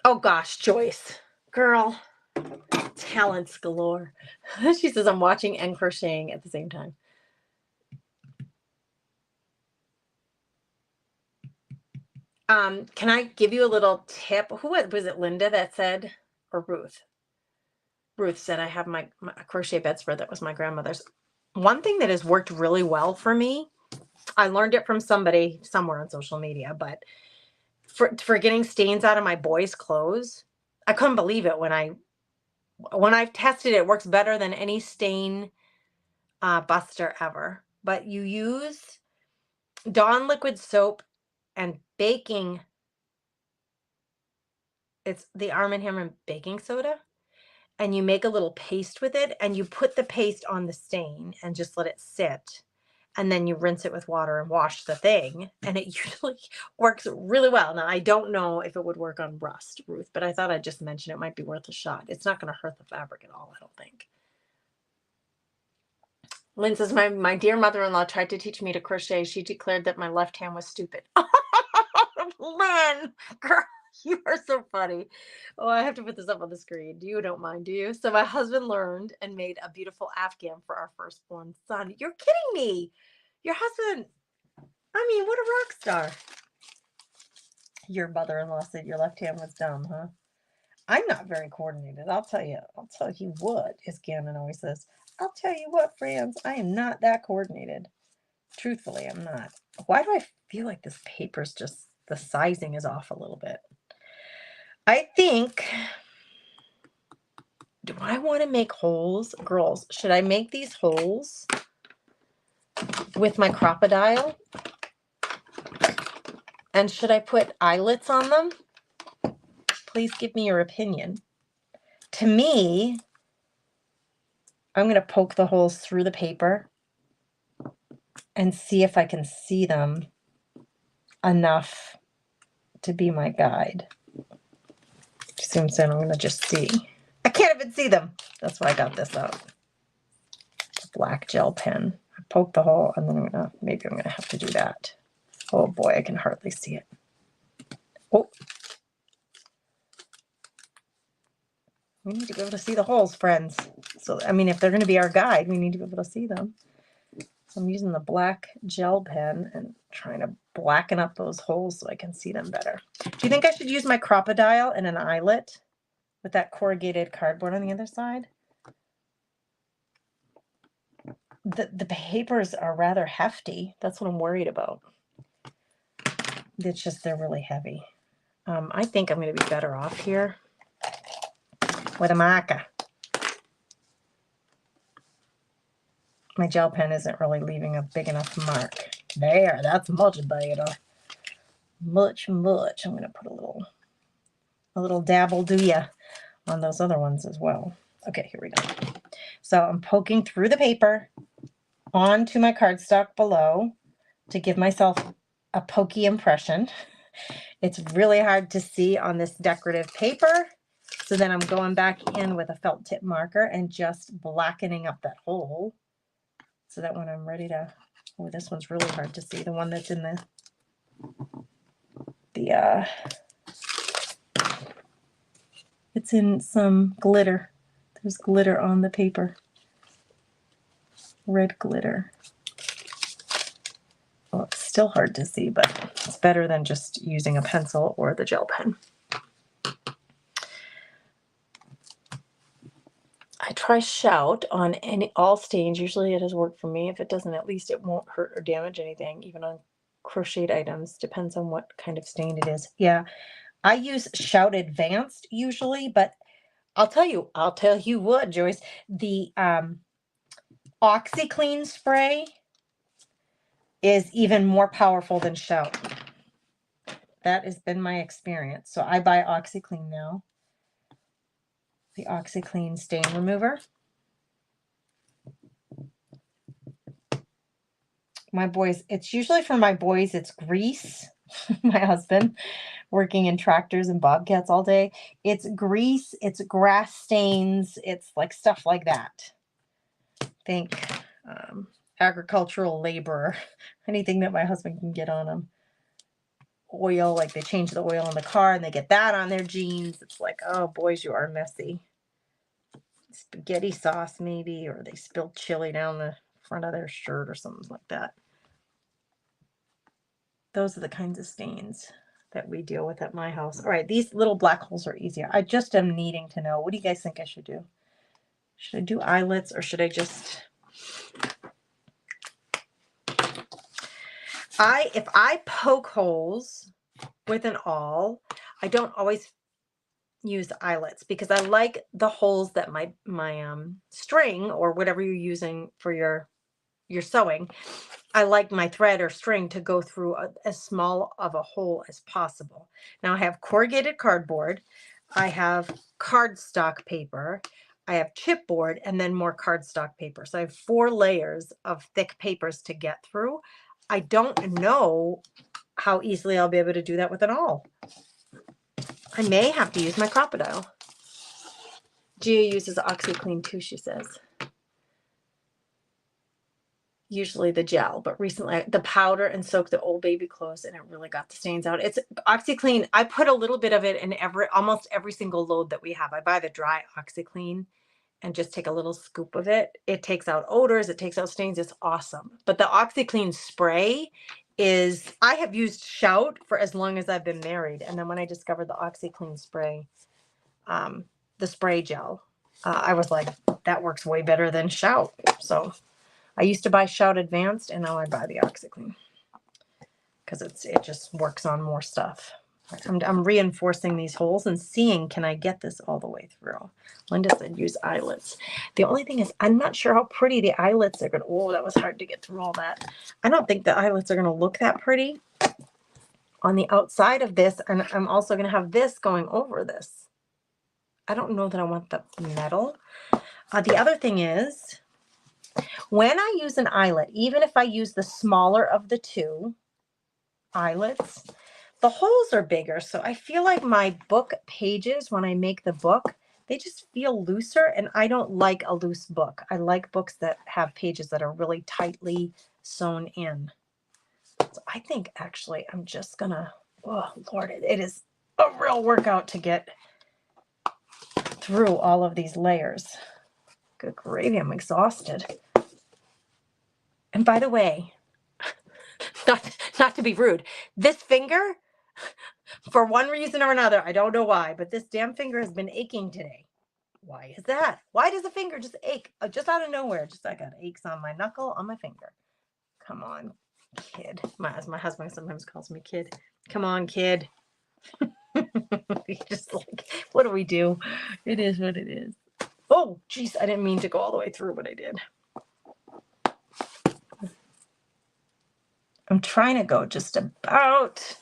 Oh gosh, Joyce. Girl. Talents galore. She says I'm watching and crocheting at the same time. Can I give you a little tip? Who was it, Linda that said, or Ruth? Ruth said I have my crochet bedspread that was my grandmother's. One thing that has worked really well for me, I learned it from somebody somewhere on social media, but for getting stains out of my boys' clothes, I couldn't believe it when I've tested it. It works better than any stain buster ever. But you use Dawn liquid soap and baking. It's the Arm & Hammer baking soda, and you make a little paste with it, and you put the paste on the stain and just let it sit, and then you rinse it with water and wash the thing, and it usually works really well. Now, I don't know if it would work on rust, Ruth, but I thought I'd just mention it might be worth a shot. It's not going to hurt the fabric at all, I don't think. Lynn says, my dear mother-in-law tried to teach me to crochet. She declared that my left hand was stupid. Lynn, girl, you are so funny. Oh, I have to put this up on the screen. You don't mind, do you? So my husband learned and made a beautiful Afghan for our firstborn son. You're kidding me. Your husband, I mean, what a rock star. Your mother-in-law said your left hand was dumb, huh? I'm not very coordinated. I'll tell you what, as Gannon always says. I'll tell you what, friends, I am not that coordinated. Truthfully, I'm not. Why do I feel like this paper's just, the sizing is off a little bit? I think, do I want to make holes? Girls, should I make these holes with my Crop-A-Dile? And should I put eyelets on them? Please give me your opinion. To me, I'm going to poke the holes through the paper and see if I can see them enough to be my guide. You see what I'm saying? I'm going to just see. I can't even see them. That's why I got this out. Black gel pen. I poke the hole, and then maybe I'm gonna have to do that. Oh boy, I can hardly see it. Oh, we need to be able to see the holes, friends. So I mean, if they're gonna be our guide, we need to be able to see them. So I'm using the black gel pen and trying to blacken up those holes so I can see them better. Do you think I should use my Crop-A-Dile and an eyelet with that corrugated cardboard on the other side? The papers are rather hefty. That's what I'm worried about. It's just they're really heavy. I think I'm going to be better off here with a marker. My gel pen isn't really leaving a big enough mark. There, that's much better. Much. I'm going to put a little dabble do ya on those other ones as well. Okay, here we go. So I'm poking through the paper onto my cardstock below to give myself a pokey impression. It's really hard to see on this decorative paper. So then I'm going back in with a felt tip marker and just blackening up that hole so that when I'm ready to, oh, this one's really hard to see. The one that's in it's in some glitter. There's glitter on the paper. Red glitter. Well, it's still hard to see, but it's better than just using a pencil or the gel pen. I try Shout on all stains. Usually it has worked for me. If it doesn't, at least it won't hurt or damage anything, even on crocheted items. Depends on what kind of stain it is. Yeah, I use Shout Advanced usually, but I'll tell you what, Joyce, the OxiClean spray is even more powerful than Shout. That has been my experience. So I buy OxiClean now. The OxiClean stain remover. My boys, it's usually for my boys, it's grease. my husband, working in tractors and bobcats all day. It's grease, it's grass stains, it's like stuff like that. Think agricultural labor, anything that my husband can get on him. Oil, like they change the oil in the car and they get that on their jeans. It's like, oh, boys, you are messy. Spaghetti sauce maybe, or they spilled chili down the front of their shirt or something like that. Those are the kinds of stains that we deal with at my house. All right, these little black holes are easier. I just am needing to know, what do you guys think I should do? Should I do eyelets, or should I just... if I poke holes with an awl, I don't always use eyelets because I like the holes that my string or whatever you're using for your sewing, I like my thread or string to go through as small of a hole as possible. Now I have corrugated cardboard, I have cardstock paper, I have chipboard, and then more cardstock paper. So I have 4 layers of thick papers to get through. I don't know how easily I'll be able to do that with an awl. I may have to use my Crop-A-Dile. Gia uses OxiClean too, she says. Usually the gel, but recently the powder and soak the old baby clothes, and it really got the stains out. It's OxiClean. I put a little bit of it in almost every single load that we have. I buy the dry OxiClean and just take a little scoop of it. It takes out odors, it takes out stains. It's awesome. But the OxiClean spray is, I have used Shout for as long as I've been married. And then when I discovered the OxiClean spray, the spray gel, I was like, that works way better than Shout. So I used to buy Shout Advanced, and now I buy the OxiClean because it just works on more stuff. I'm reinforcing these holes and seeing, can I get this all the way through? Linda said use eyelets. The only thing is, I'm not sure how pretty the eyelets are going to... Oh, that was hard to get through all that. I don't think the eyelets are going to look that pretty on the outside of this, and I'm also going to have this going over this. I don't know that I want the metal. The other thing is, when I use an eyelet, even if I use the smaller of the 2 eyelets, the holes are bigger. So I feel like my book pages, when I make the book, they just feel looser, and I don't like a loose book. I like books that have pages that are really tightly sewn in. So I think actually I'm just gonna, oh Lord, it is a real workout to get through all of these layers. Good gravy, I'm exhausted. And by the way, not to be rude, this finger, for one reason or another, I don't know why, but this damn finger has been aching today. Why is that? Why does the finger just ache? Just out of nowhere, just I got aches on my knuckle, on my finger. Come on, kid. As my husband sometimes calls me kid. Come on, kid. Just like, what do we do? It is what it is. Oh, geez, I didn't mean to go all the way through, but I did. I'm trying to go just about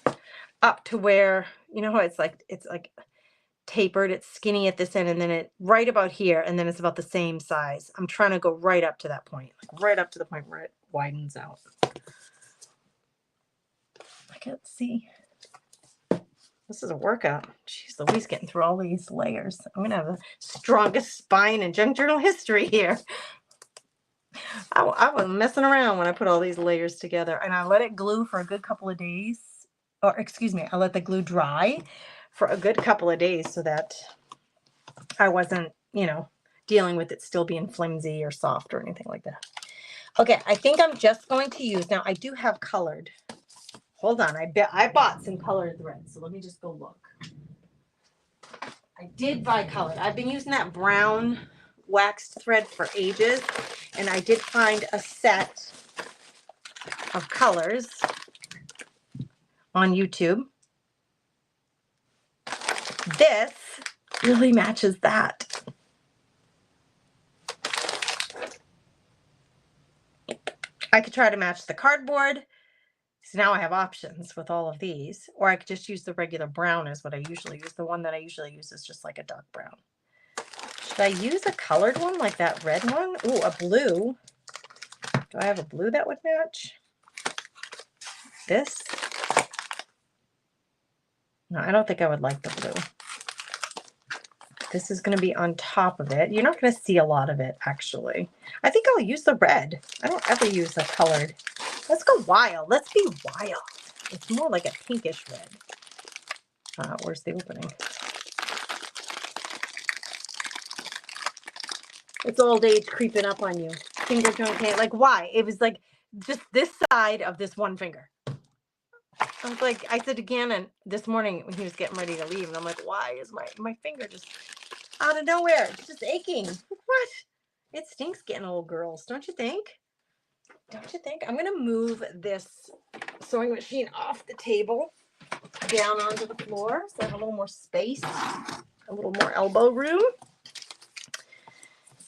up to where, you know how it's like tapered, it's skinny at this end, and then it right about here, and then it's about the same size. I'm trying to go right up to that point, like right up to the point where it widens out. I can't see. This is a workout. Jeez Louise, getting through all these layers. I'm gonna have the strongest spine in junk journal history here. I was messing around when I put all these layers together, and I let it glue for a good couple of days, or excuse me, I let the glue dry for a good couple of days so that I wasn't, dealing with it still being flimsy or soft or anything like that. Okay, I think I'm just going to use, now I do have colored. Hold on, I bought some colored thread, so let me just go look. I did buy colored. I've been using that brown waxed thread for ages, and I did find a set of colors on YouTube. This really matches that. I could try to match the cardboard. So now I have options with all of these, or I could just use the regular brown is what I usually use. The one that I usually use is just like a dark brown. Should I use a colored one like that red one? Ooh, a blue. Do I have a blue that would match? This? No, I don't think I would like the blue. This is going to be on top of it. You're not going to see a lot of it, actually. I think I'll use the red. I don't ever use a colored. Let's go wild. Let's be wild. It's more like a pinkish red. Where's the opening? It's old age creeping up on you. Finger joint pain. Like, why? It was like just this side of this one finger. I was like, I said to Gannon this morning when he was getting ready to leave, and I'm like, why is my finger just out of nowhere? It's just aching. What? It stinks getting old, girls, don't you think? Don't you think? I'm going to move this sewing machine off the table down onto the floor so I have a little more space, a little more elbow room.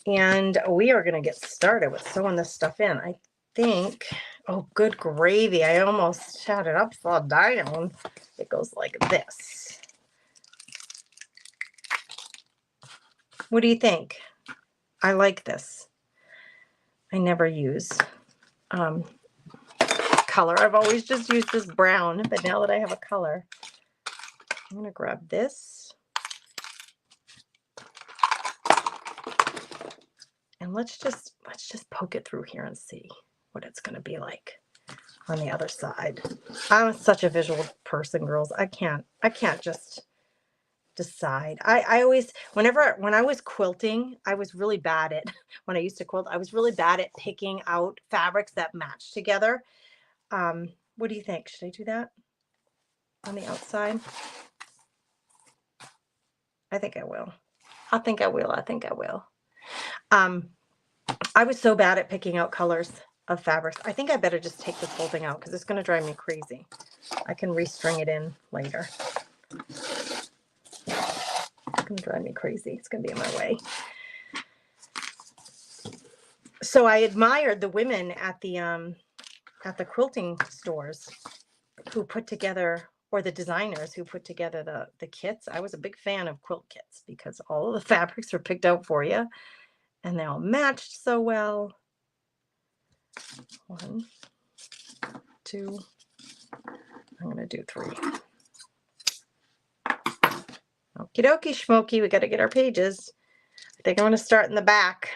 And we are going to get started with sewing this stuff in. I think, oh, good gravy. I almost had it upside down. It goes like this. What do you think? I like this. I never use color. I've always just used this brown, but now that I have a color, I'm going to grab this. And let's just poke it through here and see what it's going to be like on the other side. I'm such a visual person, girls. I can't just decide. I always, when I was quilting, I was really bad at, when I used to quilt, I was really bad at picking out fabrics that match together. What do you think? Should I do that on the outside? I think I will. I think I will. I was so bad at picking out colors of fabrics. I think I better just take this whole thing out because it's going to drive me crazy. I can restring it in later. It's going to drive me crazy. It's going to be in my way. So I admired the women at the quilting stores who put together, or the designers who put together the kits. I was a big fan of quilt kits because all of the fabrics are picked out for you and they all matched so well. 1, 2, I'm going to do 3. Okie dokie, schmokey, we got to get our pages. I think I'm going to start in the back.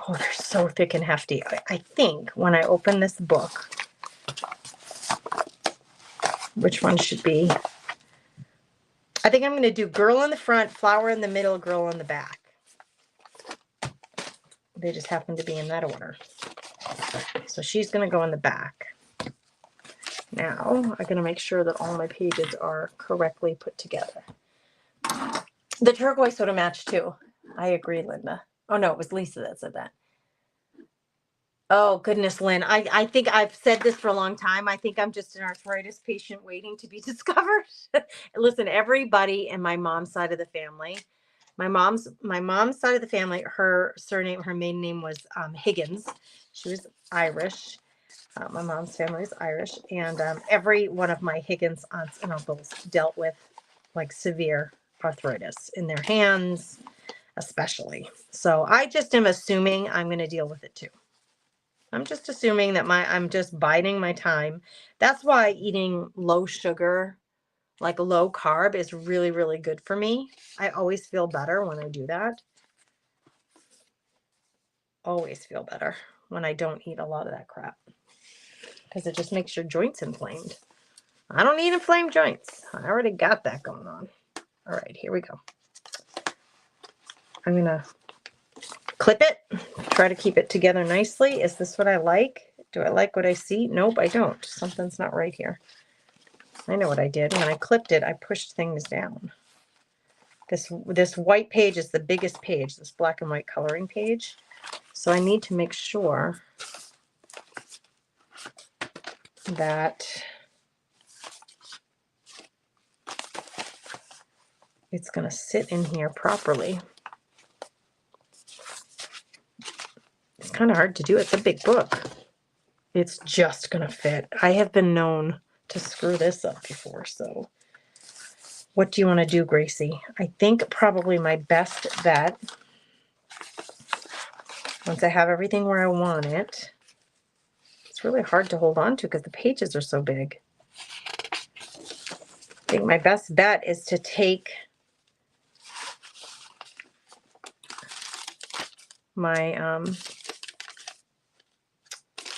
Oh, they're so thick and hefty. I think when I open this book, which one should be? I think I'm going to do girl in the front, flower in the middle, girl in the back. They just happen to be in that order. So she's going to go in the back. Now, I'm going to make sure that all my pages are correctly put together. The turquoise would have matched too. I agree, Linda. Oh, no, it was Lisa that said that. Oh, goodness, Lynn. I think I've said this for a long time. I think I'm just an arthritis patient waiting to be discovered. Listen, everybody in my mom's side of the family, my mom's side of the family, her maiden name was Higgins. She was Irish. My mom's family is Irish. And every one of my Higgins aunts and uncles dealt with like severe arthritis in their hands, especially. So I just am assuming I'm going to deal with it too. I'm just assuming that I'm just biding my time. That's why eating low sugar, like low carb, is really, really good for me. I always feel better when I do that. Always feel better when I don't eat a lot of that crap. Because it just makes your joints inflamed. I don't need inflamed joints. I already got that going on. All right, here we go. I'm going to clip it. Try to keep it together nicely. Is this what I like? Do I like what I see? Nope, I don't. Something's not right here. I know what I did. When I clipped it, I pushed things down. This white page is the biggest page, this black and white coloring page. So I need to make sure that it's going to sit in here properly. It's kind of hard to do. It's a big book. It's just going to fit. I have been known to screw this up before, so what do you want to do, Gracie? I think probably my best bet, once I have everything where I want it, it's really hard to hold on to because the pages are so big. I think my best bet is to take my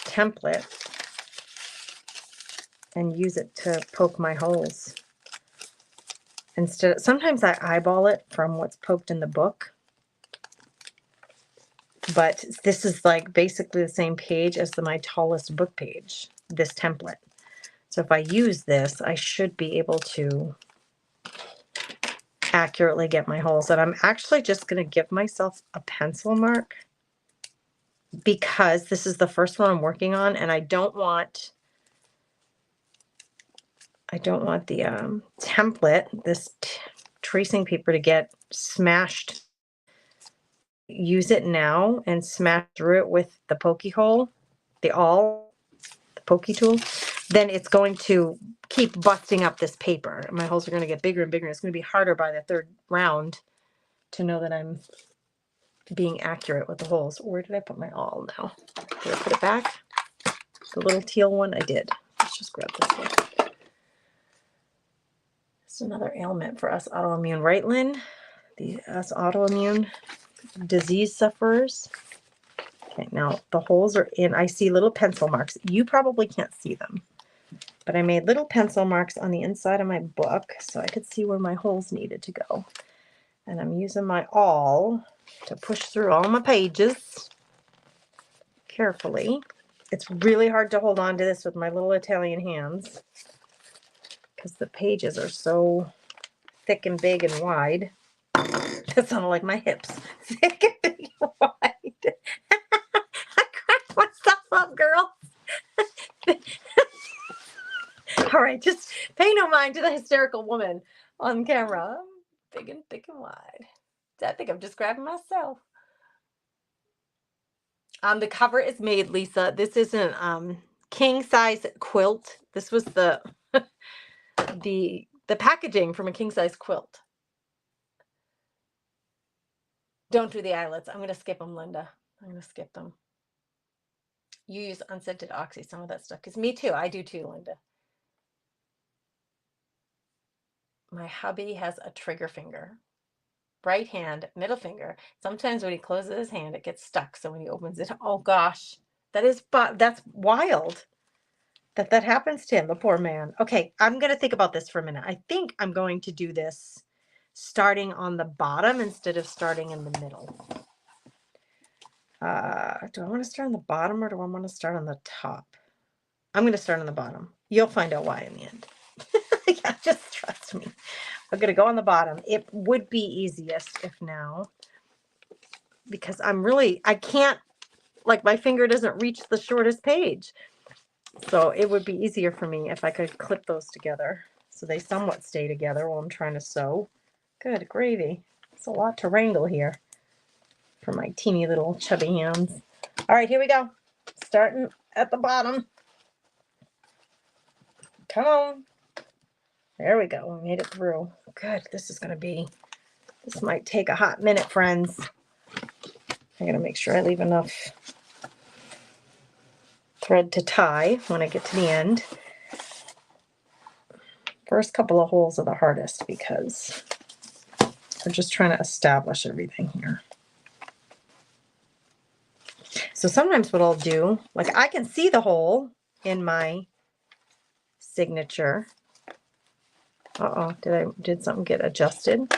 template and use it to poke my holes. Instead, sometimes I eyeball it from what's poked in the book, but this is like basically the same page as my tallest book page, this template. So if I use this, I should be able to accurately get my holes. And I'm actually just going to give myself a pencil mark because this is the first one I'm working on, and I don't want the template, this tracing paper, to get smashed. Use it now and smash through it with the pokey hole, the pokey tool, then it's going to keep busting up this paper. My holes are going to get bigger and bigger. It's going to be harder by the third round to know that I'm being accurate with the holes. Where did I put my awl now? Did I put it back? The little teal one? I did. Let's just grab this one. It's another ailment for us autoimmune, right, Lynn? Us autoimmune disease sufferers. Okay, now the holes are in. I see little pencil marks. You probably can't see them, but I made little pencil marks on the inside of my book so I could see where my holes needed to go. And I'm using my awl to push through all my pages carefully. It's really hard to hold on to this with my little Italian hands because the pages are so thick and big and wide. That sounded like my hips. Thick and big and wide. I cracked myself up, girl. All right, just pay no mind to the hysterical woman on camera. Big and thick and wide. I think I'm just grabbing myself. The cover is made, Lisa. This isn't king size quilt. This was the the packaging from a king size quilt. Don't do the eyelets. I'm going to skip them, Linda. I'm going to skip them. You use unscented oxy, some of that stuff. Because me too. I do too, Linda. My hubby has a trigger finger. Right hand, middle finger. Sometimes when he closes his hand, it gets stuck. So when he opens it, oh gosh, that's wild that happens to him, the poor man. Okay, I'm going to think about this for a minute. I think I'm going to do this starting on the bottom instead of starting in the middle. Do I want to start on the bottom or do I want to start on the top? I'm going to start on the bottom. You'll find out why in the end. Yeah, just trust me. I'm going to go on the bottom. It would be easiest if now, because I can't, like my finger doesn't reach the shortest page. So it would be easier for me if I could clip those together so they somewhat stay together while I'm trying to sew. Good gravy. It's a lot to wrangle here for my teeny little chubby hands. All right, here we go. Starting at the bottom. Come on. There we go. We made it through. Good. This might take a hot minute, friends. I gotta make sure I leave enough thread to tie when I get to the end. First couple of holes are the hardest because we're just trying to establish everything here. So sometimes what I'll do, like I can see the hole in my signature. Uh-oh, did something get adjusted?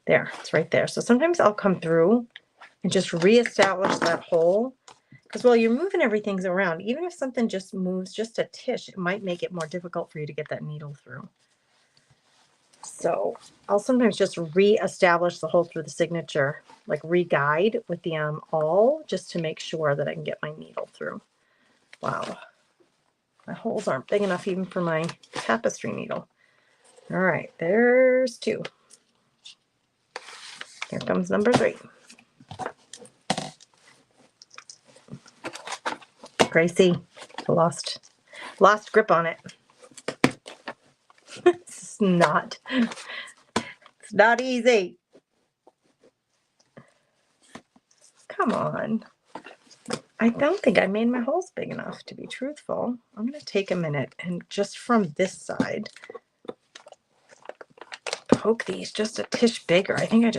There, it's right there. So sometimes I'll come through and just reestablish that hole. Because while you're moving everything around, even if something just moves just a tish, it might make it more difficult for you to get that needle through. So I'll sometimes just reestablish the hole through the signature, like re-guide with the awl, just to make sure that I can get my needle through. Wow. My holes aren't big enough even for my tapestry needle. All right, there's 2. Here comes number 3. Gracie, lost grip on it. It's not easy. Come on. I don't think I made my holes big enough, to be truthful. I'm going to take a minute and just from this side, poke these just a tish bigger. I think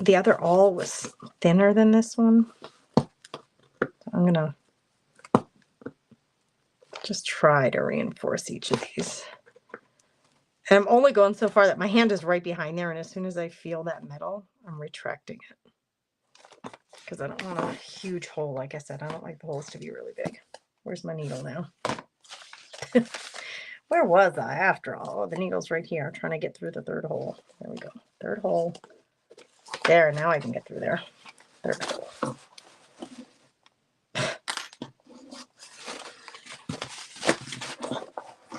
the other awl was thinner than this one. I'm going to just try to reinforce each of these. And I'm only going so far that my hand is right behind there, and as soon as I feel that metal, I'm retracting it. Because I don't want a huge hole. Like I said, I don't like the holes to be really big. Where's my needle now? Where was I after all? Oh, the needle's right here. I'm trying to get through the third hole. There we go. Third hole. There, now I can get through there. Third hole.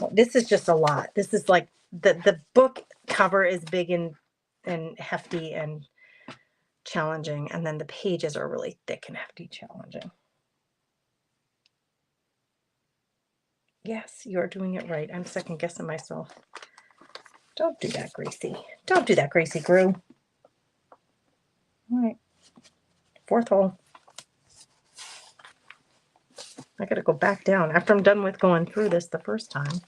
Well, this is just a lot. This is like the book cover is big and hefty and challenging, and then the pages are really thick and hefty, challenging. Yes, you're doing it right. I'm second guessing myself. Don't do that, Gracie. Don't do that, Gracie Grew. All right. Fourth hole. I got to go back down. After I'm done with going through this the first time,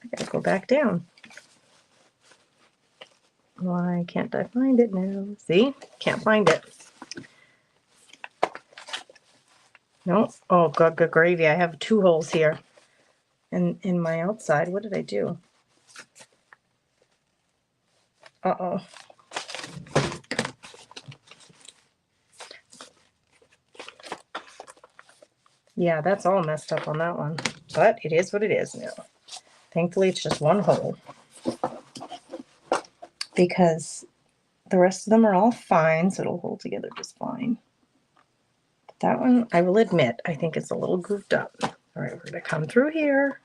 I got to go back down. Why can't I find it now? See? Can't find it. No. Oh, good gravy. I have 2 holes here. And in my outside, what did I do? Uh-oh. Yeah, that's all messed up on that one. But it is what it is now. Thankfully, it's just 1 hole. Because the rest of them are all fine, so it'll hold together just fine. But that one, I will admit, I think it's a little goofed up. All right, we're going to come through here.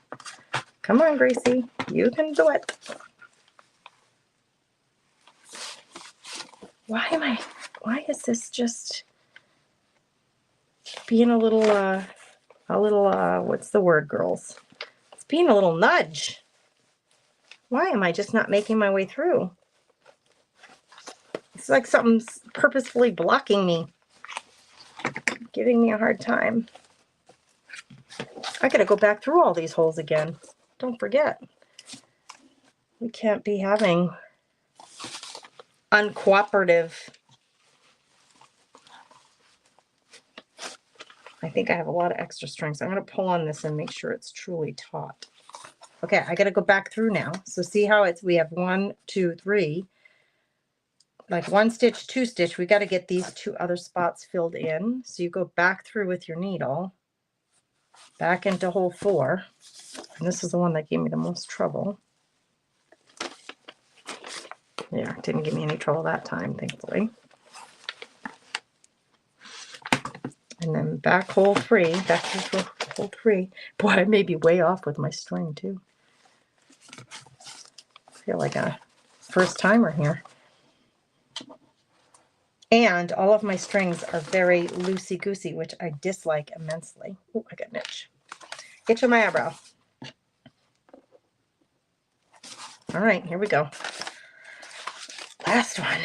Come on, Gracie. You can do it. Why is this just being a little, what's the word, girls? It's being a little nudge. Why am I just not making my way through? It's like something's purposefully blocking me, giving me a hard time. I gotta go back through all these holes again. Don't forget. We can't be having uncooperative. I think I have a lot of extra strings. I'm going to pull on this and make sure it's truly taut. Okay, I got to go back through now. So see how we have 1, 2, 3. Like 1 stitch, 2 stitch. We got to get these 2 other spots filled in. So you go back through with your needle, back into hole 4. And this is the one that gave me the most trouble. Yeah, didn't give me any trouble that time, thankfully. And then back hole 3, back through hole 3. Boy, I may be way off with my string too. I feel like a first timer here. And all of my strings are very loosey-goosey, which I dislike immensely. Oh, I got an itch. Itch on my eyebrow. All right, here we go. Last one.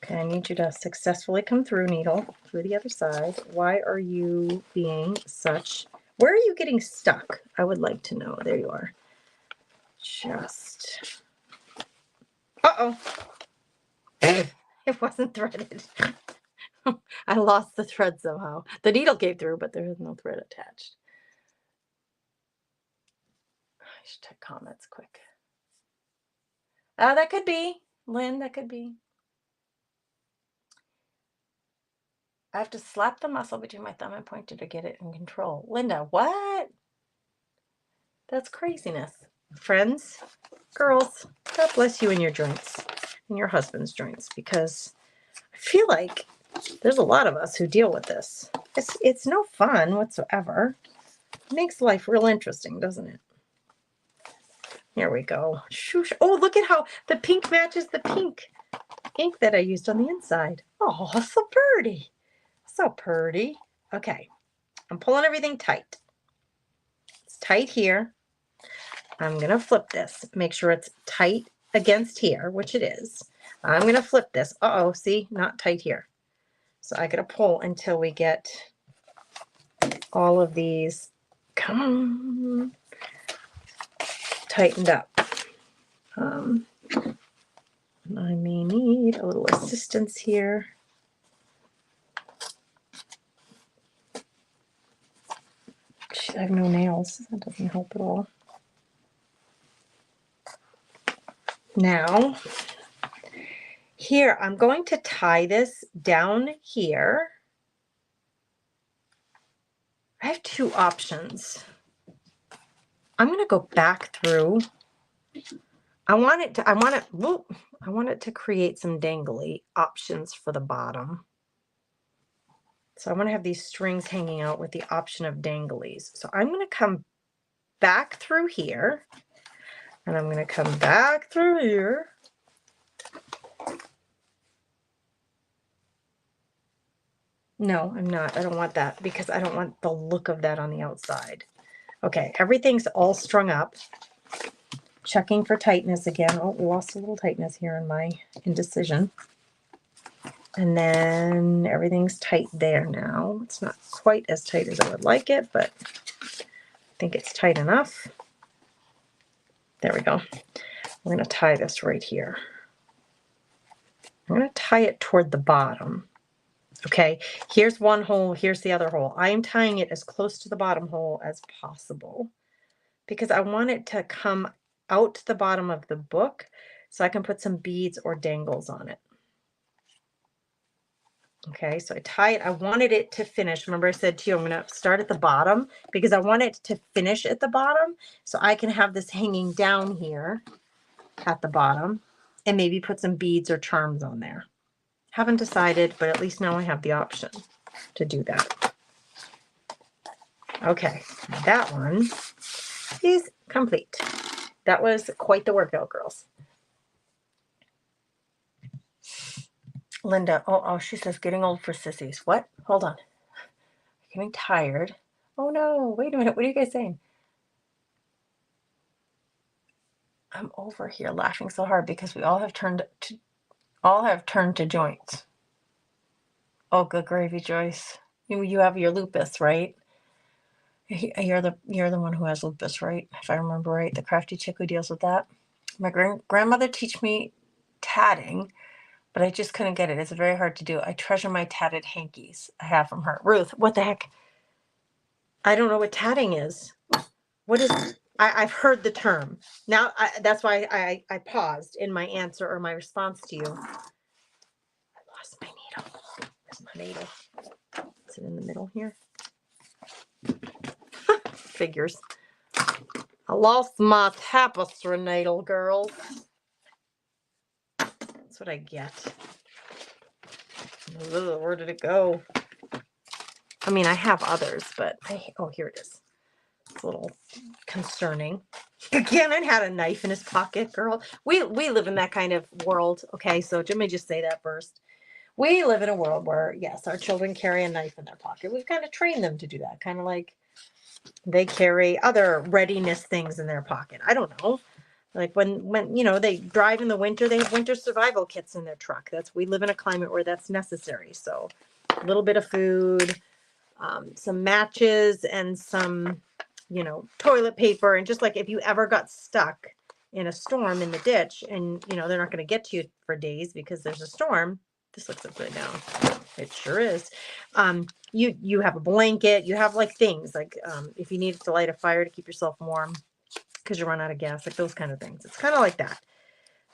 Okay, I need you to successfully come through, needle, through the other side. Why are you being such... Where are you getting stuck? I would like to know. There you are. Just... Uh-oh. It wasn't threaded. I lost the thread somehow. The needle came through, but there is no thread attached. I should check comments quick. That could be. Lynn, that could be. I have to slap the muscle between my thumb and pointer to get it in control. Linda, what? That's craziness. Friends, girls, God bless you and your joints and your husband's joints, because I feel like there's a lot of us who deal with this. It's no fun whatsoever. It makes life real interesting, doesn't it? Here we go. Shoosh. Oh, look at how the pink matches the pink ink that I used on the inside. Oh, so pretty. So pretty. Okay, I'm pulling everything tight. It's tight here. I'm going to flip this. Make sure it's tight against here, which it is. I'm going to flip this. Uh-oh, see? Not tight here. So I got to pull until we get all of these, come on, tightened up. I may need a little assistance here. I have no nails. That doesn't help at all. Now, here, I'm going to tie this down here. I have two options. I'm going to go back through. I want it to create some dangly options for the bottom. So I want to have these strings hanging out with the option of danglies. So I'm going to come back through here, and I'm going to come back through here. No, I'm not. I don't want that because I don't want the look of that on the outside. Okay, everything's all strung up. Checking for tightness again. Oh, we lost a little tightness here in my indecision. And then everything's tight there now. It's not quite as tight as I would like it, but I think it's tight enough. There we go. We're going to tie this right here. I'm going to tie it toward the bottom. Okay, here's one hole, here's the other hole. I am tying it as close to the bottom hole as possible because I want it to come out to the bottom of the book so I can put some beads or dangles on it. Okay, so I tie it. I wanted it to finish. Remember I said to you, I'm going to start at the bottom because I want it to finish at the bottom so I can have this hanging down here at the bottom and maybe put some beads or charms on there. Haven't decided, but at least now I have the option to do that. Okay, that one is complete. That was quite the workout, girls. Linda, oh, she says getting old for sissies. What? Hold on. Getting tired. Oh no, wait a minute. What are you guys saying? I'm over here laughing so hard because we all have turned to joints. Oh, good gravy, Joyce. You have your lupus, right? You're the one who has lupus, right? If I remember right, the crafty chick who deals with that. My grandmother taught me tatting, but I just couldn't get it. It's very hard to do. I treasure my tatted hankies I have from her. Ruth, what the heck? I don't know what tatting is. What is? I've heard the term. Now that's why I paused in my answer or my response to you. I lost my needle. Where's my needle? Is it in the middle here? Figures. I lost my tapestry needle, girls. That's what I get. Ugh, where did it go? I mean, I have others, but oh, here it is. It's a little concerning. Gannon had a knife in his pocket, girl. We live in that kind of world. Okay, so let me just say that first. We live in a world where, yes, our children carry a knife in their pocket. We've kind of trained them to do that, kind of like they carry other readiness things in their pocket. I don't know. Like when they drive in the winter, they have winter survival kits in their truck. We live in a climate where that's necessary. So a little bit of food, some matches, and some, toilet paper. And just like if you ever got stuck in a storm in the ditch and, they're not going to get to you for days because there's a storm. This looks upside down. It sure is. You have a blanket, you have like things like if you needed to light a fire to keep yourself warm because you run out of gas, like those kind of things. It's kind of like that.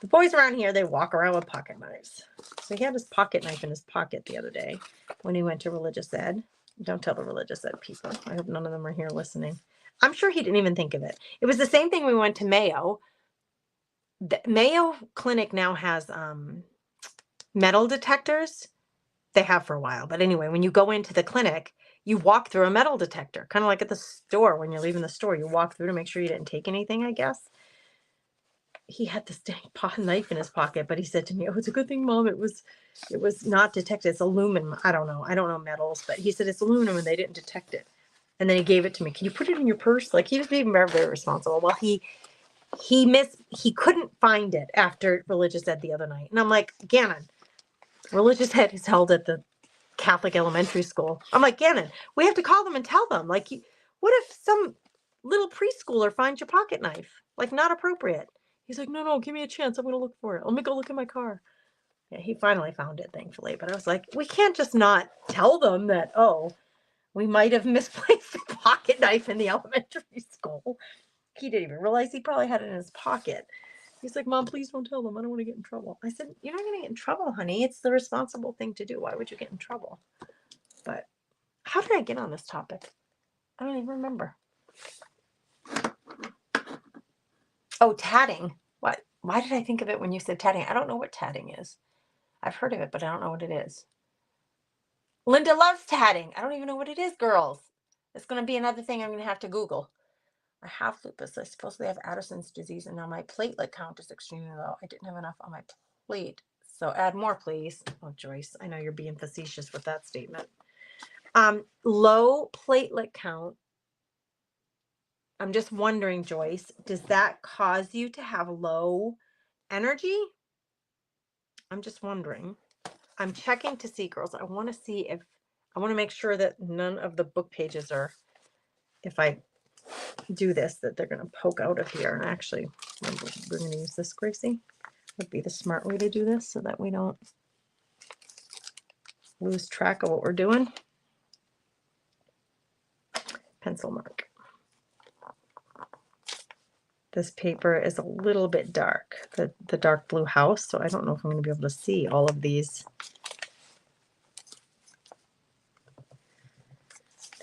The boys around here, they walk around with pocket knives. So he had his pocket knife in his pocket the other day when he went to religious ed. Don't tell the religious ed people. I hope none of them are here listening. I'm sure he didn't even think of it. It was the same thing when we went to Mayo. The Mayo Clinic now has metal detectors. They have for a while. But anyway, when you go into the clinic, you walk through a metal detector, kind of like at the store. When you're leaving the store, you walk through to make sure you didn't take anything, I guess. He had this dang knife in his pocket, but he said to me, "Oh, it's a good thing, Mom. It was not detected. It's aluminum. I don't know metals, but he said it's aluminum and they didn't detect it." And then he gave it to me. "Can you put it in your purse?" Like he was being very, very responsible. Well, he couldn't find it after religious ed the other night, and I'm like, Gannon, religious ed is held at the Catholic elementary school. I'm like, Gannon, we have to call them and tell them. Like, what if some little preschooler finds your pocket knife? Like, not appropriate. He's like, no, give me a chance. I'm going to look for it. Let me go look in my car. Yeah, he finally found it, thankfully. But I was like, we can't just not tell them that, oh, we might have misplaced a pocket knife in the elementary school. He didn't even realize he probably had it in his pocket. He's like, Mom, please don't tell them. I don't want to get in trouble. I said, you're not going to get in trouble, honey. It's the responsible thing to do. Why would you get in trouble? But how did I get on this topic? I don't even remember. Oh, tatting. What? Why did I think of it when you said tatting? I don't know what tatting is. I've heard of it, but I don't know what it is. Linda loves tatting. I don't even know what it is, girls. It's going to be another thing I'm going to have to Google. I have lupus. I supposedly have Addison's disease, and now my platelet count is extremely low. I didn't have enough on my plate. So add more, please. Oh, Joyce, I know you're being facetious with that statement. Low platelet count. I'm just wondering, Joyce, does that cause you to have low energy? I'm just wondering. I'm checking to see, girls. I want to make sure that none of the book pages are, if I do this, that they're going to poke out of here. And actually, we're going to use this, Gracie. Would be the smart way to do this so that we don't lose track of what we're doing. Pencil mark. This paper is a little bit dark, the dark blue house, so I don't know if I'm going to be able to see all of these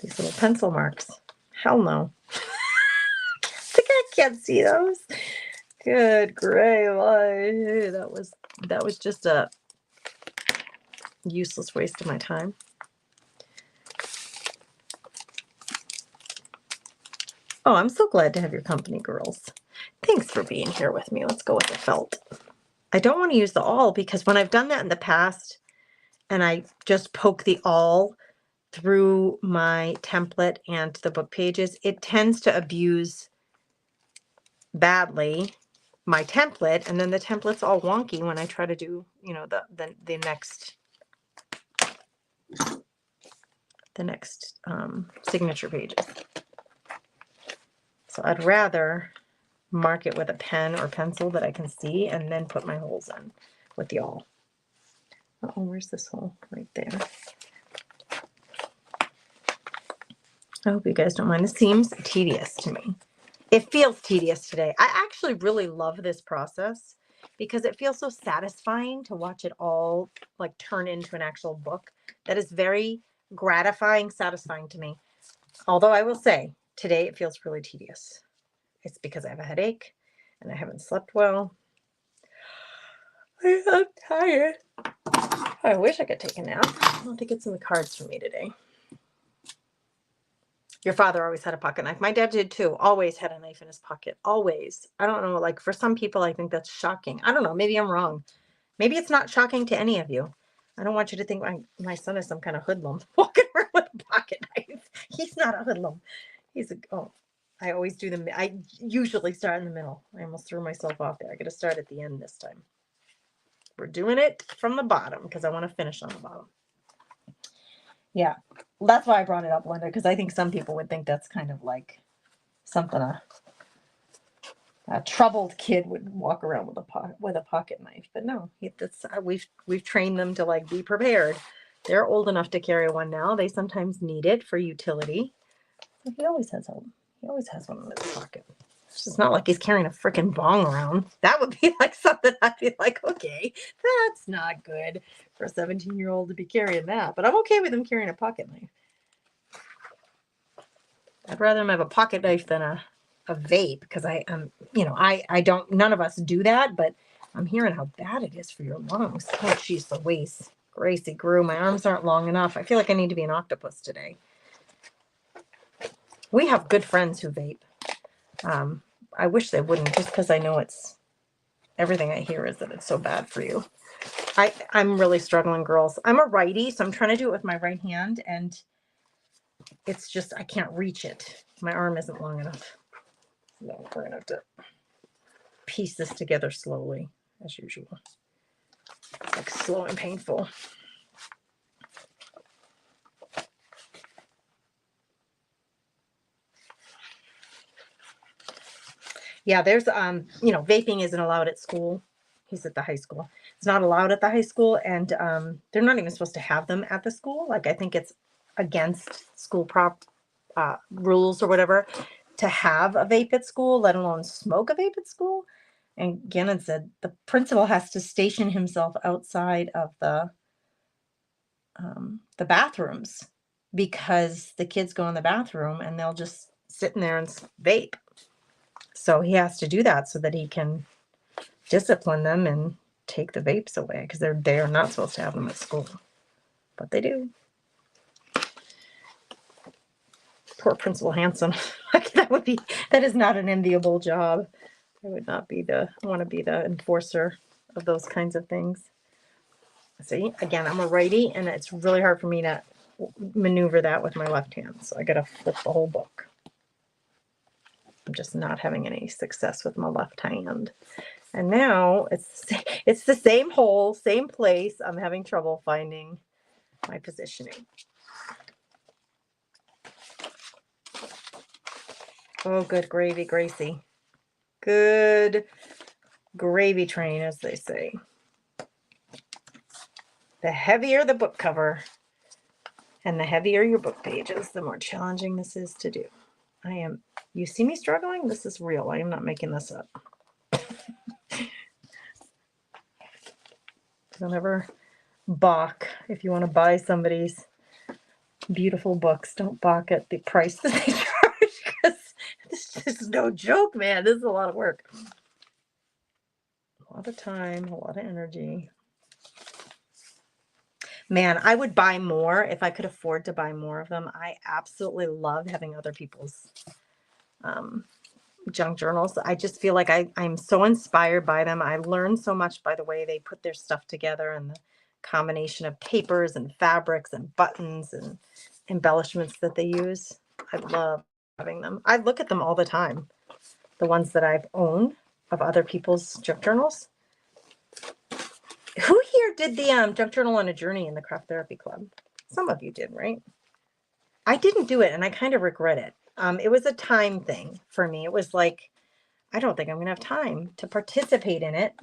little pencil marks. Hell no. I can't see those. Good gray light. That was just a useless waste of my time. Oh, I'm so glad to have your company, girls. Thanks for being here with me. Let's go with the felt. I don't want to use the awl because when I've done that in the past and I just poke the awl through my template and the book pages, it tends to abuse badly my template, and then the template's all wonky when I try to do, the next signature pages. So I'd rather mark it with a pen or pencil that I can see and then put my holes in with the awl. Oh, where's this hole? Right there. I hope you guys don't mind. This seems tedious to me. It feels tedious today. I actually really love this process because it feels so satisfying to watch it all like turn into an actual book. That is very gratifying, satisfying to me. Although I will say today it feels really tedious. It's because I have a headache and I haven't slept well. I'm tired. I wish I could take a nap. I'll have to get some cards for me today. Your father always had a pocket knife. My dad did too. Always had a knife in his pocket. Always. I don't know. Like for some people, I think that's shocking. I don't know. Maybe I'm wrong. Maybe it's not shocking to any of you. I don't want you to think my son is some kind of hoodlum walking around with a pocket knife. He's not a hoodlum. I always do I usually start in the middle. I almost threw myself off there. I got to start at the end this time. We're doing it from the bottom because I want to finish on the bottom. Yeah, that's why I brought it up, Linda, because I think some people would think that's kind of like something a troubled kid would walk around with a pocket knife. But no, we've trained them to like be prepared. They're old enough to carry one now. They sometimes need it for utility. So he always has one in his pocket. It's not like he's carrying a freaking bong around. That would be like something I'd be like, okay, that's not good for a 17-year-old to be carrying that. But I'm okay with him carrying a pocket knife. I'd rather him have a pocket knife than a vape because none of us do that, but I'm hearing how bad it is for your lungs. Oh, geez, Louise. Gracie grew. My arms aren't long enough. I feel like I need to be an octopus today. We have good friends who vape. I wish they wouldn't, just because I know everything I hear is that it's so bad for you. I'm really struggling, girls. I'm a righty, so I'm trying to do it with my right hand, and it's just, I can't reach it. My arm isn't long enough. So we're going to have to piece this together slowly, as usual. It's like slow and painful. Yeah, there's vaping isn't allowed at school. He's at the high school. It's not allowed at the high school, and they're not even supposed to have them at the school. Like I think it's against school rules or whatever to have a vape at school, let alone smoke a vape at school. And Gannon said the principal has to station himself outside of the bathrooms because the kids go in the bathroom and they'll just sit in there and vape. So he has to do that so that he can discipline them and take the vapes away because they're not supposed to have them at school, but they do. Poor Principal Hanson. That is not an enviable job. I would not want to be the enforcer of those kinds of things. See, again, I'm a righty, and it's really hard for me to maneuver that with my left hand. So I got to flip the whole book. I'm just not having any success with my left hand. And now it's the same hole, same place. I'm having trouble finding my positioning. Oh, good gravy, Gracie. Good gravy train, as they say. The heavier the book cover and the heavier your book pages, the more challenging this is to do. You see me struggling? This is real. I am not making this up. Don't ever balk if you want to buy somebody's beautiful books. Don't balk at the price that they charge, because this is no joke, man. This is a lot of work. A lot of time, a lot of energy. Man, I would buy more if I could afford to buy more of them. I absolutely love having other people's junk journals. I just feel like I'm so inspired by them. I learn so much by the way they put their stuff together and the combination of papers and fabrics and buttons and embellishments that they use. I love having them. I look at them all the time. The ones that I've owned of other people's junk journals. Who here did the junk journal on a journey in the Craft Therapy Club? Some of you did, right? I didn't do it, and I kind of regret it. It was a time thing for me. It was like, I don't think I'm going to have time to participate in it.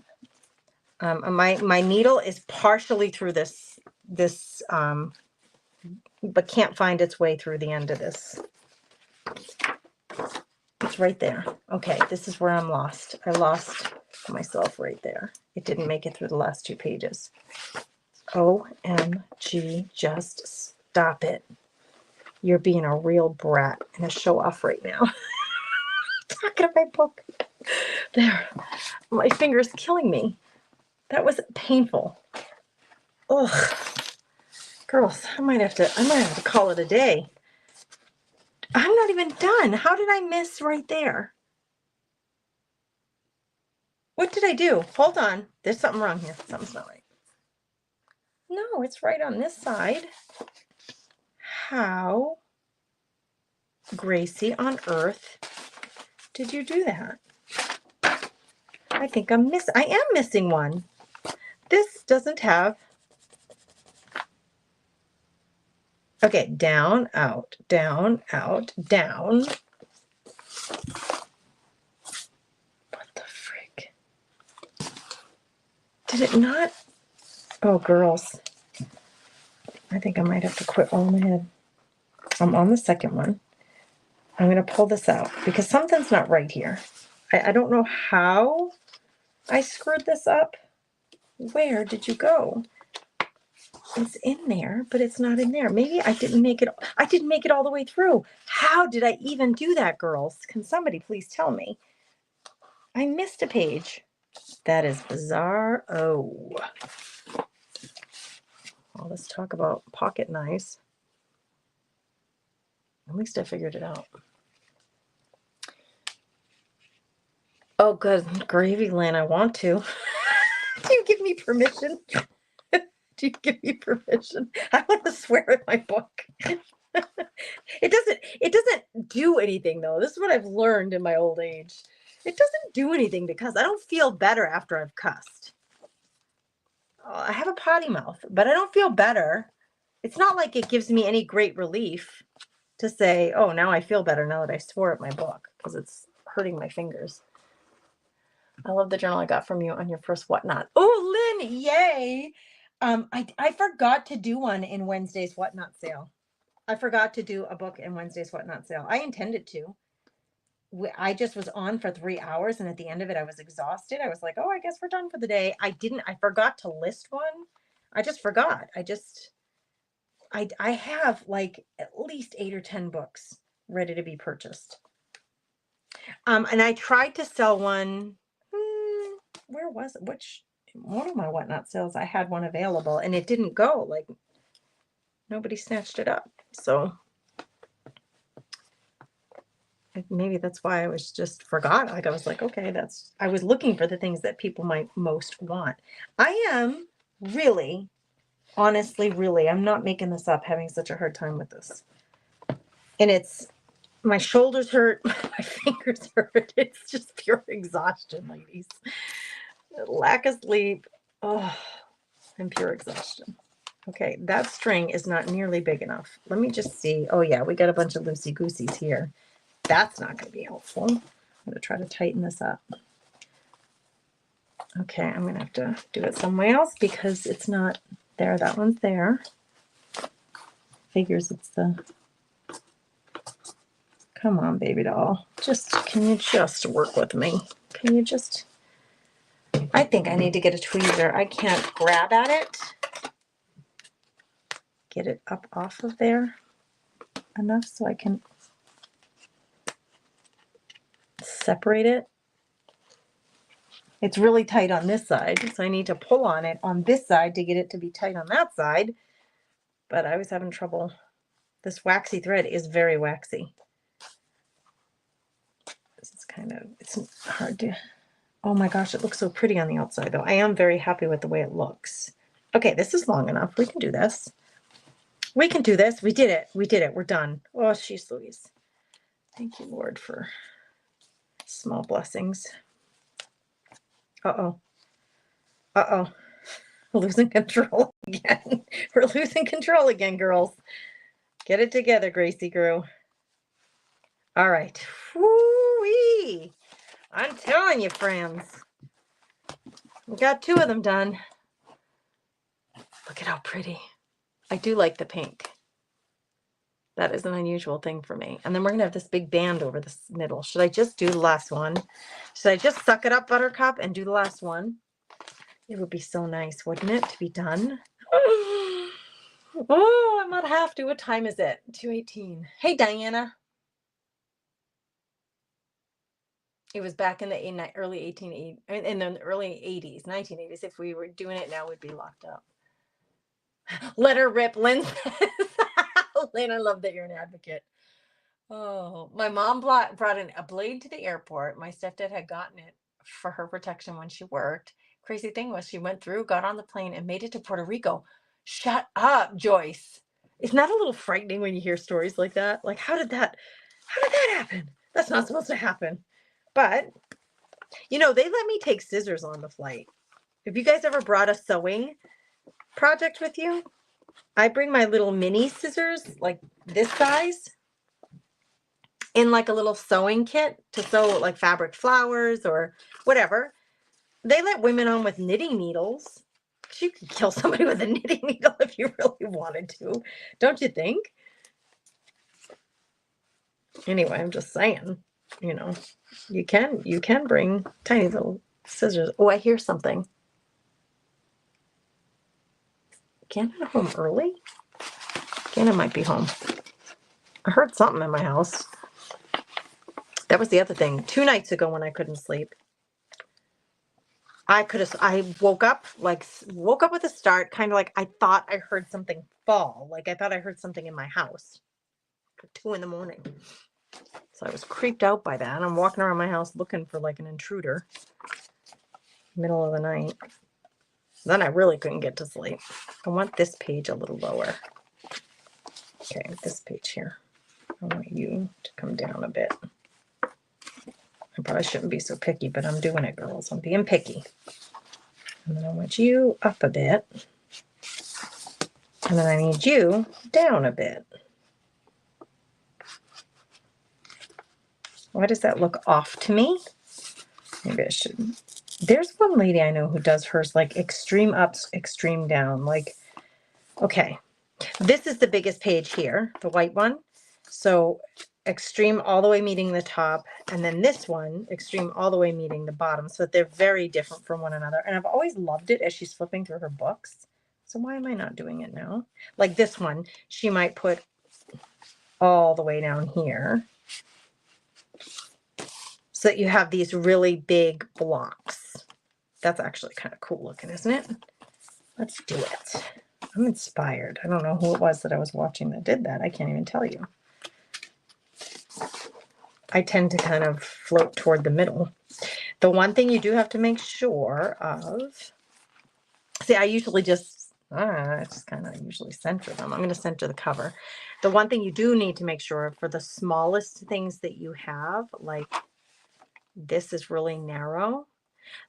My needle is partially through this, but can't find its way through the end of this. It's right there. Okay, this is where I'm lost. I lost myself right there. It didn't make it through the last 2 pages. OMG, just stop it. You're being a real brat and a show off right now. Talking about my book. There. My finger's killing me. That was painful. Ugh. Girls, I might have to call it a day. I'm not even done. How did I miss right there? What did I do? Hold on. There's something wrong here. Something's not right. No, it's right on this side. How, Gracie, on earth did you do that? I think I am missing one. This doesn't have. Okay, down, out, down, out, down. What the frick? Did it not? Oh, girls. I think I might have to quit while I'm ahead. I'm on the second one. I'm going to pull this out because something's not right here. I don't know how I screwed this up. Where did you go? It's in there, but it's not in there. Maybe I didn't make it. I didn't make it all the way through. How did I even do that, girls? Can somebody please tell me? I missed a page. That is bizarre. Oh. Well, let's talk about pocket knives. At least I figured it out. Oh, good gravy, Lynn. I want to. Do you give me permission? Do you give me permission? I want to swear at my book. It doesn't do anything, though. This is what I've learned in my old age. It doesn't do anything to cuss. I don't feel better after I've cussed. I have a potty mouth, but I don't feel better. It's not like it gives me any great relief to say, oh, now I feel better now that I swore at my book, because it's hurting my fingers. I love the journal I got from you on your first Whatnot. Oh, Lynn, yay. I forgot to do one in Wednesday's Whatnot sale. I forgot to do a book in Wednesday's Whatnot sale. I intended to. I just was on for 3 hours, and at the end of it, I was exhausted. I was like, oh, I guess we're done for the day. I forgot to list one. I just forgot. I have like at least 8 or 10 books ready to be purchased. And I tried to sell one. Where was it? Which one of my Whatnot sales? I had one available, and it didn't go. Like nobody snatched it up. So maybe that's why I was just forgot. Like I was like, okay, I was looking for the things that people might most want. I am really, honestly, really, I'm not making this up, having such a hard time with this. And my shoulders hurt, my fingers hurt. It's just pure exhaustion, ladies. Lack of sleep, oh, and pure exhaustion. Okay, that string is not nearly big enough. Let me just see. Oh yeah, we got a bunch of loosey-gooseys here. That's not going to be helpful. I'm going to try to tighten this up. Okay, I'm going to have to do it somewhere else because it's not there. That one's there. Figures it's the... Come on, baby doll. Can you just work with me? Can you just... I think I need to get a tweezer. I can't grab at it. Get it up off of there enough so I can separate it. It's really tight on this side, so I need to pull on it on this side to get it to be tight on that side. But I was having trouble. This waxy thread is very waxy. It's hard to... Oh my gosh, it looks so pretty on the outside though. I am very happy with the way it looks. Okay, this is long enough. We can do this. We can do this. We did it. We did it. We're done. Oh, she's Louise. Thank you, Lord, for small blessings. Uh-oh. Uh-oh. We're losing control again. We're losing control again, girls. Get it together, Gracie Grew. All right. Woo-wee. I'm telling you, friends. We got 2 of them done. Look at how pretty. I do like the pink. That is an unusual thing for me. And then we're going to have this big band over the middle. Should I just do the last one? Should I just suck it up, Buttercup, and do the last one? It would be so nice, wouldn't it, to be done? Oh, I might have to. What time is it? 2:18. Hey, Diana. It was back in the early 1880s, in the early 80s, 1980s. If we were doing it now, we'd be locked up. Let her rip, Lynn. Lynn, I love that you're an advocate. Oh, my mom brought in a blade to the airport. My stepdad had gotten it for her protection when she worked. Crazy thing was she went through, got on the plane, and made it to Puerto Rico. Shut up, Joyce. Isn't that a little frightening when you hear stories like that? Like, how did that happen? That's not supposed to happen. But, they let me take scissors on the flight. Have you guys ever brought a sewing project with you? I bring my little mini scissors, like this size, in like a little sewing kit to sew like fabric flowers or whatever. They let women on with knitting needles. You could kill somebody with a knitting needle if you really wanted to, don't you think? Anyway, I'm just saying, you can bring tiny little scissors. Oh, I hear something. Canada home early? Canada might be home. I heard something in my house. That was the other thing. 2 nights ago when I couldn't sleep, I woke up with a start, kind of like I thought I heard something fall. Like I thought I heard something in my house at 2 a.m. So I was creeped out by that. I'm walking around my house looking for like an intruder. Middle of the night. Then I really couldn't get to sleep. I want this page a little lower. Okay, this page here. I want you to come down a bit. I probably shouldn't be so picky, but I'm doing it, girls. I'm being picky. And then I want you up a bit. And then I need you down a bit. Why does that look off to me? Maybe I should There's one lady I know who does hers like extreme ups, extreme down. Like, okay, this is the biggest page here, the white one. So extreme all the way meeting the top, and then this one, extreme all the way meeting the bottom. So they're very different from one another. And I've always loved it as she's flipping through her books. So why am I not doing it now? Like this one, she might put all the way down here, so that you have these really big blocks. That's actually kind of cool looking, isn't it? Let's do it. I'm inspired. I don't know who it was that I was watching that did that. I can't even tell you. I tend to kind of float toward the middle. The one thing you do have to make sure of, see, I usually just kind of usually center them. I'm going to center the cover. The one thing you do need to make sure of for the smallest things that you have, like this is really narrow,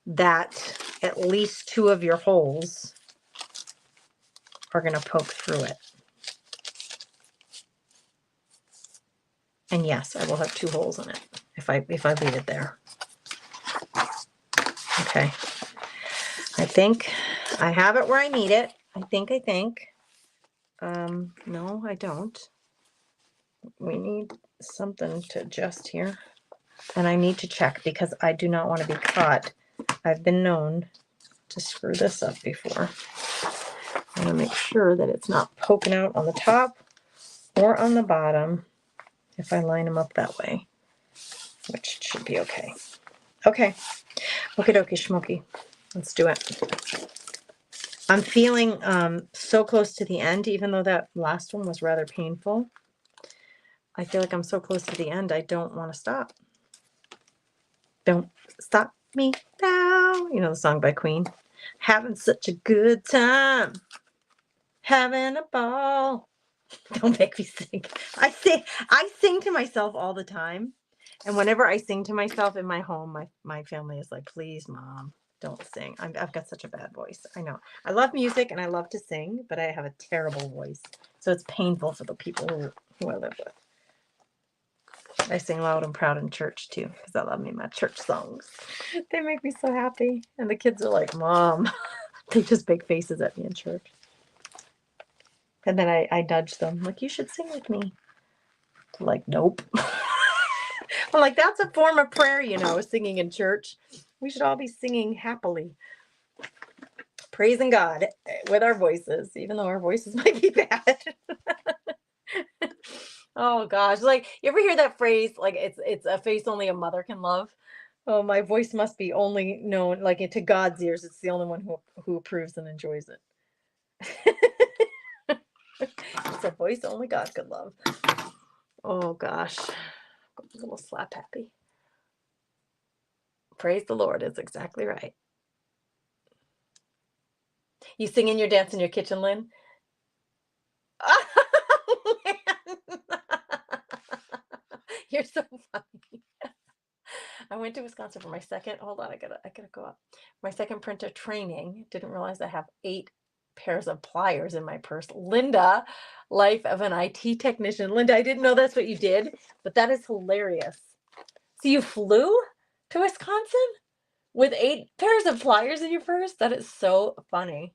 that at least 2 of your holes are going to poke through it. And yes, I will have 2 holes in it if I leave it there. Okay. I think I have it where I need it. I think. No, I don't. We need something to adjust here. And I need to check because I do not want to be caught. I've been known to screw this up before. I want to make sure that it's not poking out on the top or on the bottom if I line them up that way, which should be okay. Okay. Okie dokie schmoky. Let's do it. I'm feeling so close to the end, even though that last one was rather painful. I feel like I'm so close to the end, I don't want to stop. Don't stop me now. You know the song by Queen. Having such a good time. Having a ball. Don't make me sing. I sing to myself all the time. And whenever I sing to myself in my home, my family is like, please, Mom, don't sing. I've got such a bad voice. I know. I love music and I love to sing, but I have a terrible voice. So it's painful for the people who I live with. I sing loud and proud in church too, because I love me my church songs. They make me so happy. And the kids are like, Mom. They just make faces at me in church. And then I nudge them, like, you should sing with me. They're like, nope. I'm like, that's a form of prayer, you know, singing in church. We should all be singing happily, praising God with our voices, even though our voices might be bad. Oh gosh, like you ever hear that phrase? Like it's a face only a mother can love. Oh, my voice must be only known like to God's ears. It's the only one who approves and enjoys it. It's a voice only God could love. Oh gosh, a little slap happy. Praise the Lord is exactly right. You singing your dance in your kitchen, Lynn? Oh, man. You're so funny. I went to Wisconsin for my second. Hold on, I gotta go up. My second printer training. Didn't realize I have 8 pairs of pliers in my purse. Linda, life of an IT technician. Linda, I didn't know that's what you did, but that is hilarious. So you flew to Wisconsin with 8 pairs of pliers in your purse? That is so funny.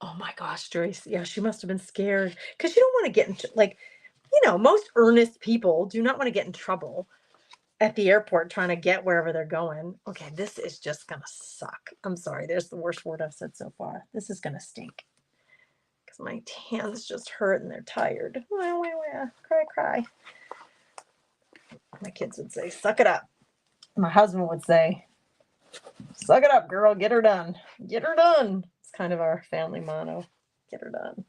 Oh my gosh, Joyce. Yeah, she must have been scared because you don't want to get into like, most earnest people do not want to get in trouble at the airport trying to get wherever they're going. Okay, this is just gonna suck. I'm sorry. There's the worst word I've said so far. This is gonna stink because my hands just hurt and they're tired. Cry, cry. My kids would say, "Suck it up." My husband would say, "Suck it up, girl. Get her done. Get her done." It's kind of our family motto. Get her done.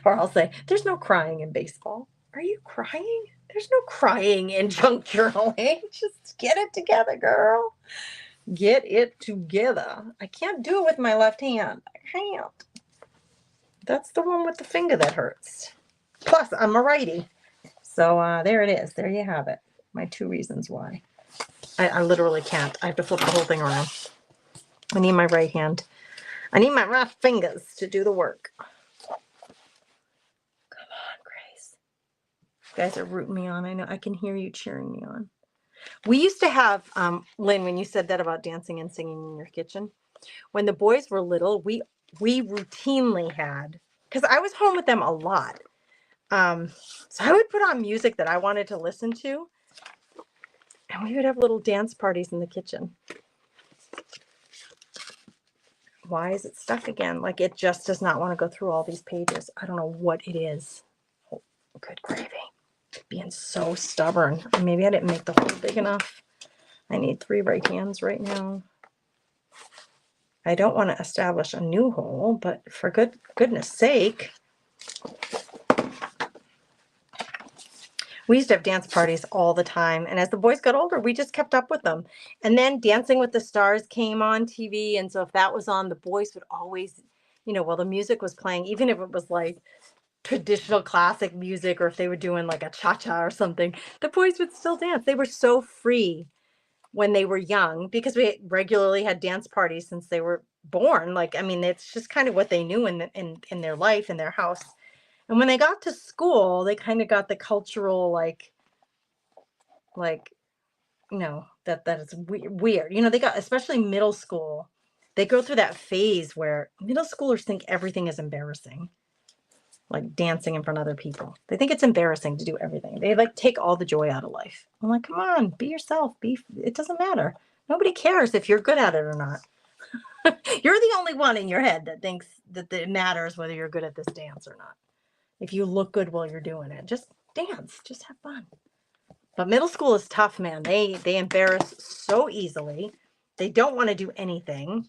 Or I'll say, "There's no crying in baseball." Are you crying? There's no crying in junk journaling. Just get it together, girl. Get it together. I can't do it with my left hand. I can't. That's the one with the finger that hurts. Plus, I'm a righty. So there it is. There you have it. My 2 reasons why. I literally can't. I have to flip the whole thing around. I need my right hand. I need my right fingers to do the work. Come on, Grace. You guys are rooting me on. I know. I can hear you cheering me on. We used to have, Lynn, when you said that about dancing and singing in your kitchen, when the boys were little, we routinely had, because I was home with them a lot. So I would put on music that I wanted to listen to, and we would have little dance parties in the kitchen. Why is it stuck again? Like it just does not want to go through all these pages. I don't know what it is. Oh, good gravy. Being so stubborn. Maybe I didn't make the hole big enough. I need 3 right hands right now. I don't want to establish a new hole, but for goodness sake. We used to have dance parties all the time. And as the boys got older, we just kept up with them. And then Dancing with the Stars came on TV. And so if that was on, the boys would always, while the music was playing, even if it was like traditional classic music, or if they were doing like a cha-cha or something, the boys would still dance. They were so free when they were young because we regularly had dance parties since they were born. Like, I mean, it's just kind of what they knew in their life, in their house. And when they got to school, they kind of got the cultural, like, that is weird. They got, especially middle school, they go through that phase where middle schoolers think everything is embarrassing, like dancing in front of other people. They think it's embarrassing to do everything. They like take all the joy out of life. I'm like, come on, be yourself. It doesn't matter. Nobody cares if you're good at it or not. You're the only one in your head that thinks that it matters whether you're good at this dance or not. If you look good while you're doing it, just dance, just have fun. But middle school is tough, man. They embarrass so easily. They don't want to do anything.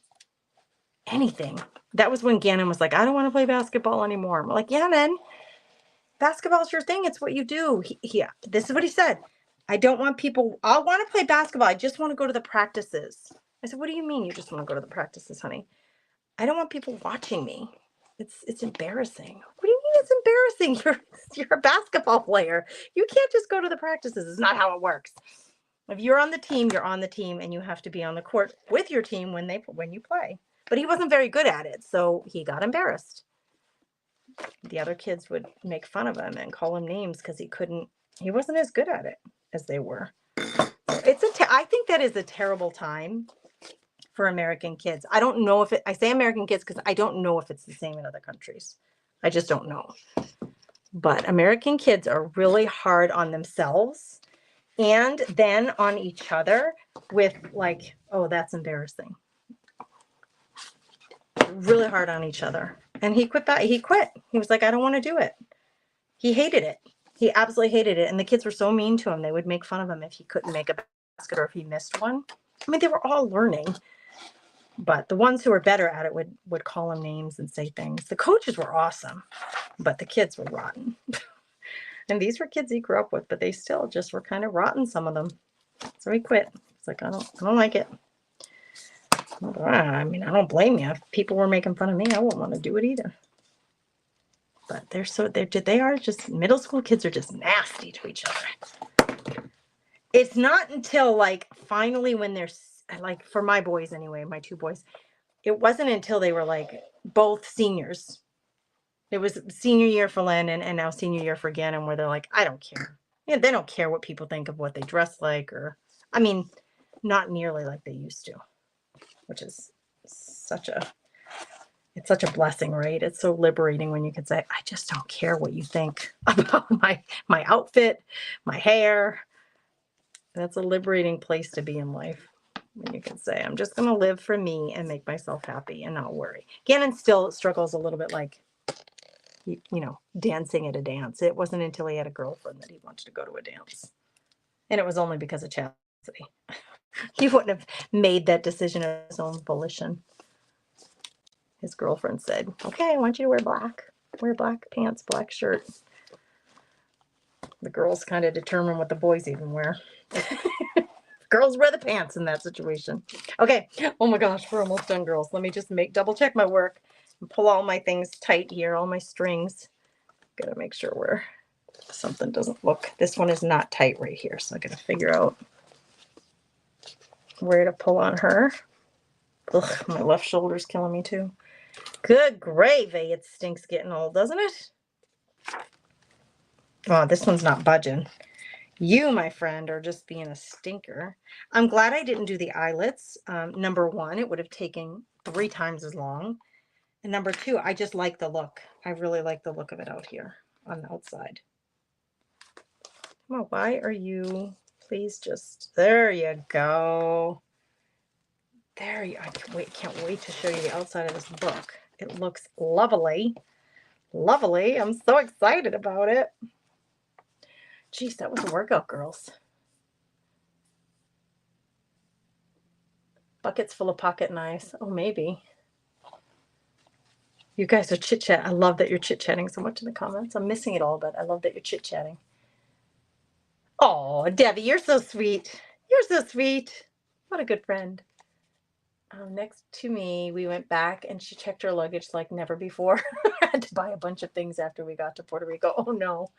That was when Gannon was like, I don't want to play basketball anymore. I'm like, yeah, man, basketball's your thing. It's what you do. This is what he said. I don't want people, I want to play basketball. I just want to go to the practices. I said, what do you mean you just want to go to the practices, honey? I don't want people watching me. It's embarrassing. What do you mean it's embarrassing? You're a basketball player. You can't just go to the practices. It's not how it works. If you're on the team, you're on the team, and you have to be on the court with your team when you play. But he wasn't very good at it, so he got embarrassed. The other kids would make fun of him and call him names because he wasn't as good at it as they were. I think that is a terrible time for American kids. I don't know I say American kids because I don't know if it's the same in other countries. I just don't know. But American kids are really hard on themselves and then on each other with like, oh, that's embarrassing. Really hard on each other. And he quit that. He quit. He was like, I don't want to do it. He hated it. He absolutely hated it. And the kids were so mean to him. They would make fun of him if he couldn't make a basket or if he missed one. I mean, they were all learning. But the ones who were better at it would call him names and say things. The coaches were awesome, but the kids were rotten. And these were kids he grew up with, but they still just were kind of rotten, some of them. So he quit. It's like, I don't like it. I mean, I don't blame you. If people were making fun of me, I wouldn't want to do it either. But they are just, middle school kids are just nasty to each other. It's not until like finally when they're like, for my boys anyway, my 2 boys, it wasn't until they were like both seniors. It was senior year for Len and now senior year for Gannon, where they're like, I don't care. Yeah, they don't care what people think of what they dress like, or, I mean, not nearly like they used to, which is such a blessing, right? It's so liberating when you can say, I just don't care what you think about my outfit, my hair. That's a liberating place to be in life. When you can say, I'm just going to live for me and make myself happy and not worry. Gannon still struggles a little bit, like, dancing at a dance. It wasn't until he had a girlfriend that he wanted to go to a dance. And it was only because of chastity. He wouldn't have made that decision of his own volition. His girlfriend said, okay, I want you to wear black. Wear black pants, black shirt. The girls kind of determine what the boys even wear. Girls wear the pants in that situation. Okay. Oh my gosh, we're almost done, girls. Let me just double check my work and pull all my things tight here, all my strings. Gotta make sure something doesn't look. This one is not tight right here, so I gotta figure out where to pull on her. Ugh, my left shoulder's killing me too. Good gravy. It stinks getting old, doesn't it? Oh, this one's not budging. You, my friend, are just being a stinker. I'm glad I didn't do the eyelets. Number one, it would have taken 3 times as long. And number two, I just like the look. I really like the look of it out here on the outside. Come on, why are you, please just, there you go. There you, I can't wait to show you the outside of this book. It looks lovely. Lovely. I'm so excited about it. Geez, that was a workout, girls. Buckets full of pocket knives. Oh, maybe. You guys are chit-chat. I love that you're chit-chatting so much in the comments. I'm missing it all, but I love that you're chit-chatting. Oh, Debbie, you're so sweet. You're so sweet. What a good friend. Next to me, we went back and she checked her luggage like never before. I had to buy a bunch of things after we got to Puerto Rico. Oh, no.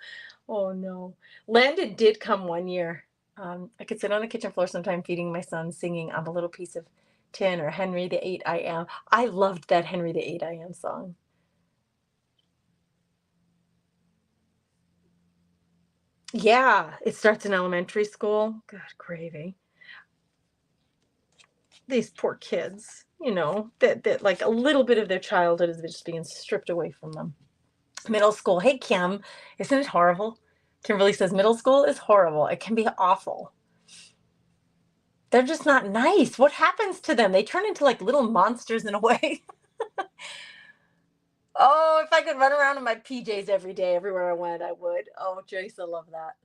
Oh, no. Landon did come one year. I could sit on the kitchen floor sometime feeding my son, singing I'm a Little Piece of Tin or Henry the Eight I Am. I loved that Henry the Eight I Am song. Yeah, it starts in elementary school. Good gravy. These poor kids, that like a little bit of their childhood is just being stripped away from them. Middle school. Hey, Kim, isn't it horrible? Kimberly says middle school is horrible. It can be awful. They're just not nice. What happens to them? They turn into like little monsters in a way. Oh, if I could run around in my PJs every day, everywhere I went, I would. Oh, Joyce, I love that.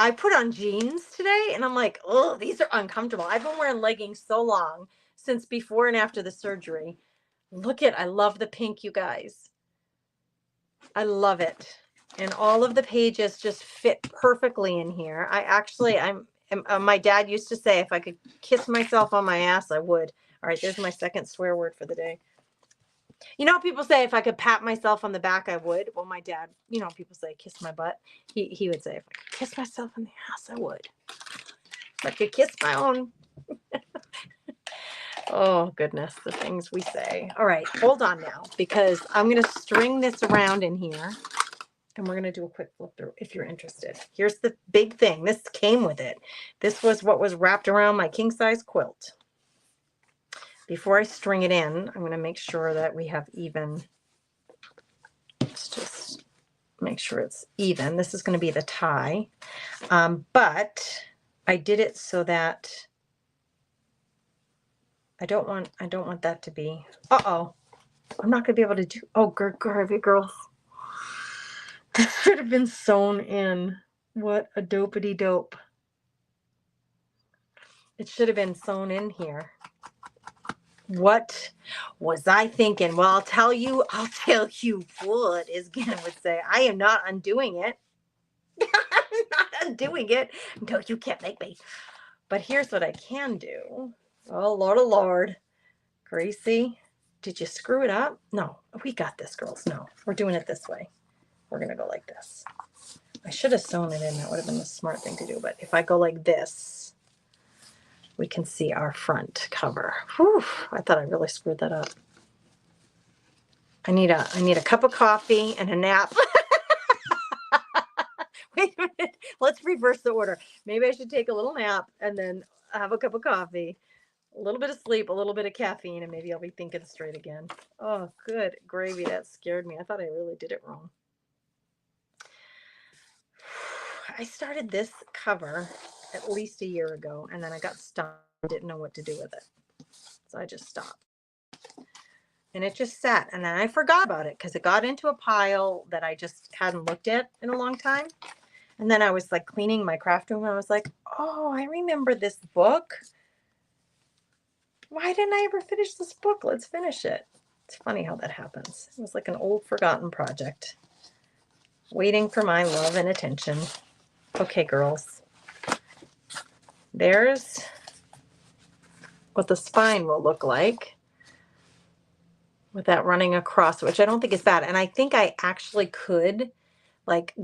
I put on jeans today and I'm like, oh, these are uncomfortable. I've been wearing leggings so long since before and after the surgery. I love the pink, you guys. I love it. And all of the pages just fit perfectly in here. My dad used to say if I could kiss myself on my ass, I would. All right, there's my second swear word for the day. People say if I could pat myself on the back, I would. Well, my dad, people say kiss my butt. He would say if I could kiss myself on the ass, I would. If I could kiss my own. Oh, goodness, the things we say. All right, hold on now, because I'm going to string this around in here, and we're going to do a quick flip through if you're interested. Here's the big thing. This came with it. This was what was wrapped around my king-size quilt. Before I string it in, I'm going to make sure that we have even. Let's just make sure it's even. This is going to be the tie. But I did it so that I don't want that to be. Uh-oh. I'm not going to be able to do. Oh, gravy, girls. This should have been sewn in. What a dopey dope. It should have been sewn in here. What was I thinking? Well, I'll tell you what, as Gannon would say. I am not undoing it. I'm not undoing it. No, you can't make me. But here's what I can do. Oh, Lord, oh, Lord. Gracie, did you screw it up? No, we got this, girls. No, we're doing it this way. We're going to go like this. I should have sewn it in. That would have been the smart thing to do. But if I go like this, we can see our front cover. Whew, I thought I really screwed that up. I need a cup of coffee and a nap. Wait a minute. Let's reverse the order. Maybe I should take a little nap and then have a cup of coffee, a little bit of sleep, a little bit of caffeine, and maybe I'll be thinking straight again. Oh, good gravy. That scared me. I thought I really did it wrong. I started this cover at least a year ago, and then I got stuck. Didn't know what to do with it. So I just stopped. And it just sat. And then I forgot about it because it got into a pile that I just hadn't looked at in a long time. And then I was like cleaning my craft room and I was like, oh, I remember this book. Why didn't I ever finish this book? Let's finish it. It's funny how that happens. It was like an old forgotten project. Waiting for my love and attention. Okay, girls. There's what the spine will look like with that running across, which I don't think is bad. And I think I actually could like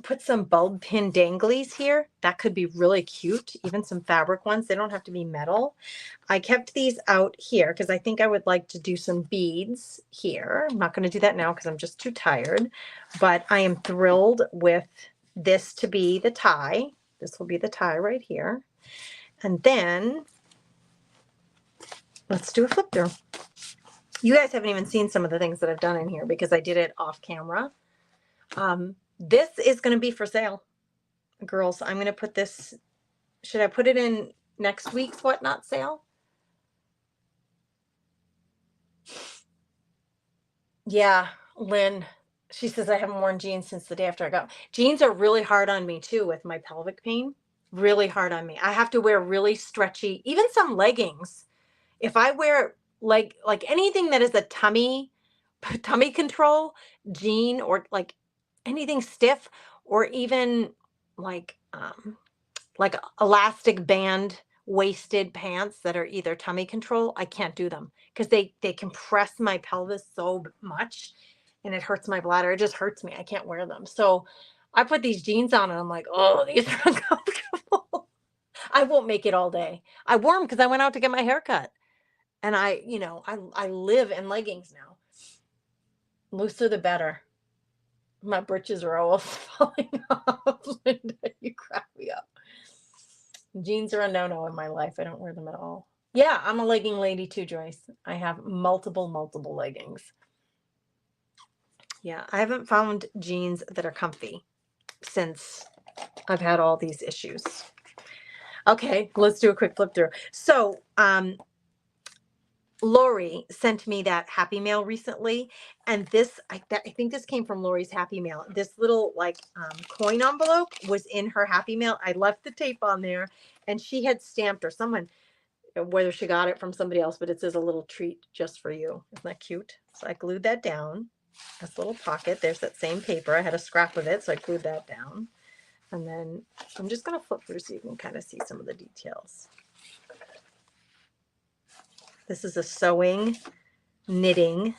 put some bulb pin danglies here. That could be really cute. Even some fabric ones. They don't have to be metal. I kept these out here because I think I would like to do some beads here. I'm not going to do that now because I'm just too tired. But I am thrilled with this to be the tie. This will be the tie right here. And then let's do a flip through. You guys haven't even seen some of the things that I've done in here because I did it off camera. This is going to be for sale. Girls, I'm going to put this, should I put it in next week's Whatnot sale? Yeah, Lynn, she says I haven't worn jeans since the day after I got. Jeans are really hard on me too with my pelvic pain. Really hard on me. I have to wear really stretchy, even some leggings. If I wear like anything that is a tummy control jean, or like anything stiff, or even like elastic band waisted pants that are either tummy control, I can't do them because they compress my pelvis so much and it hurts my bladder. It just hurts me. I can't wear them. So I put these jeans on and I'm like, oh, these are uncomfortable. I won't make it all day. I wore them because I went out to get my hair cut. And I live in leggings now. Looser the better. My britches are almost falling off. Linda, you crack me up. Jeans are a no-no in my life. I don't wear them at all. Yeah, I'm a legging lady too, Joyce. I have multiple leggings. Yeah, I haven't found jeans that are comfy since I've had all these issues. Okay, let's do a quick flip through. So, Lori sent me that Happy Mail recently, and this I think this came from Lori's Happy Mail. This little coin envelope was in her Happy Mail. I left the tape on there, and she had stamped, or someone, whether she got it from somebody else, but it says a little treat just for you. Isn't that cute? So I glued that down. This little pocket. There's that same paper. I had a scrap of it, so I glued that down. And then I'm just going to flip through so you can kind of see some of the details. This is a sewing, knitting.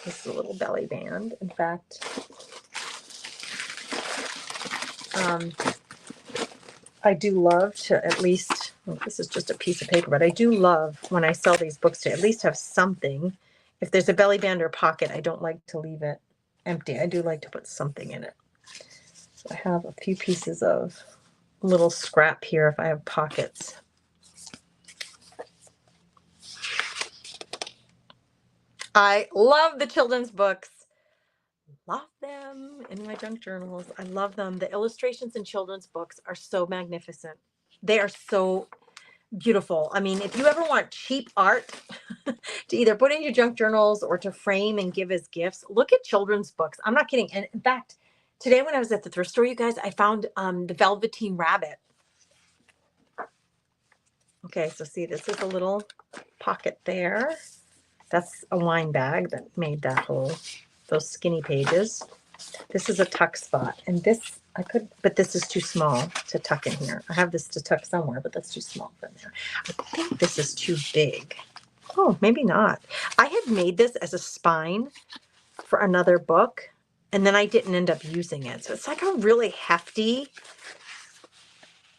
This is a little belly band. In fact, I do love to at least, well, this is just a piece of paper, but I do love when I sell these books to at least have something. If there's a belly band or pocket, I don't like to leave it empty. I do like to put something in it. So I have a few pieces of little scrap here if I have pockets. I love the children's books. Love them in my junk journals. I love them. The illustrations in children's books are so magnificent. They are so beautiful. I mean, if you ever want cheap art to either put in your junk journals or to frame and give as gifts, look at children's books. I'm not kidding. And in fact, today when I was at the thrift store, you guys, I found the Velveteen Rabbit. Okay, so see, this is a little pocket there. That's a wine bag that made that whole, those skinny pages. This is a tuck spot, and this I could, but this is too small to tuck in here. I have this to tuck somewhere, but that's too small for there. I think this is too big. Oh, maybe not. I had made this as a spine for another book, and then I didn't end up using it. So it's like a really hefty,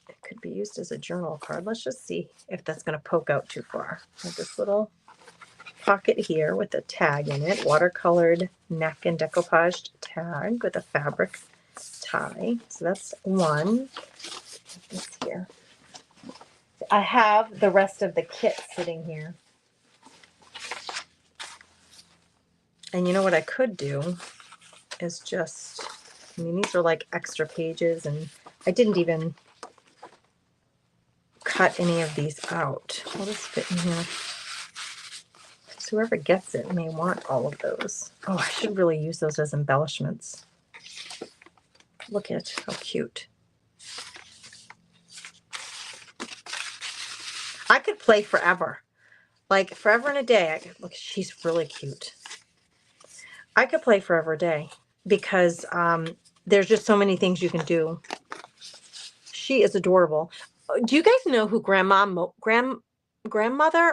it could be used as a journal card. Let's just see if that's going to poke out too far. I have this little pocket here with a tag in it, watercolored neck and decoupaged tag with a fabric tie. So that's one. This here. I have the rest of the kit sitting here. And you know what I could do is just, I mean, these are like extra pages, and I didn't even cut any of these out. I'll just fit in here. Whoever gets it may want all of those. Oh, I should really use those as embellishments. Look at how cute. I could play forever. Like forever and a day. Look, she's really cute. I could play forever a day because there's just so many things you can do. She is adorable. Do you guys know who grandmother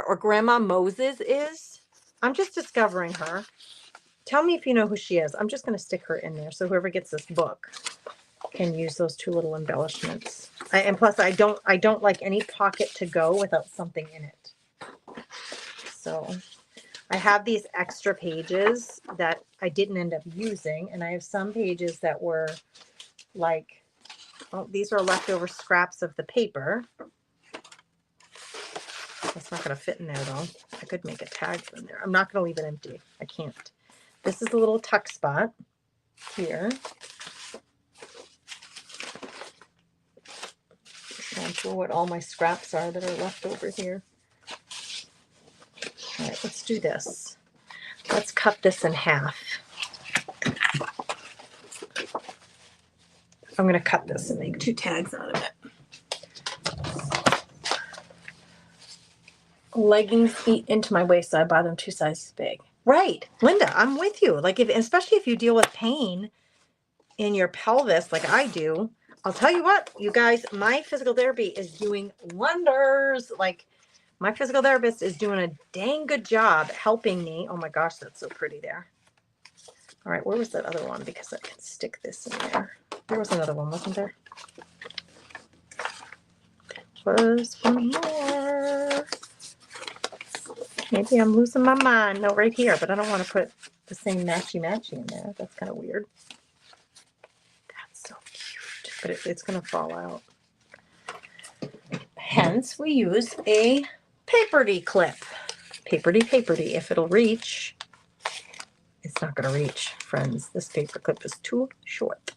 or Grandma Moses is? I'm just discovering her. Tell me if you know who she is. I'm just going to stick her in there. So whoever gets this book can use those two little embellishments. And plus I don't like any pocket to go without something in it. So I have these extra pages that I didn't end up using, and I have some pages that were like, oh, these are leftover scraps of the paper. That's not going to fit in there though. I could make a tag in there. I'm not going to leave it empty. I can't. This is a little tuck spot here. Showing through what all my scraps are that are left over here. All right, let's do this. Let's cut this in half. I'm going to cut this and make 2 tags out of it. Leggings eat into my waist, so I buy them 2 sizes big. Right, Linda, I'm with you. Like, especially if you deal with pain in your pelvis like I do, I'll tell you what, you guys, my physical therapy is doing wonders. Like, my physical therapist is doing a dang good job helping me. Oh my gosh, that's so pretty there. All right, where was that other one? Because I can stick this in there. There was another one, wasn't there? Was from here. Maybe I'm losing my mind. No, right here, but I don't want to put the same matchy in there. That's kind of weird. That's so cute, but it's going to fall out. Hence, we use a paper-y clip. Paper-y. If it'll reach, it's not going to reach, friends. This paper clip is too short.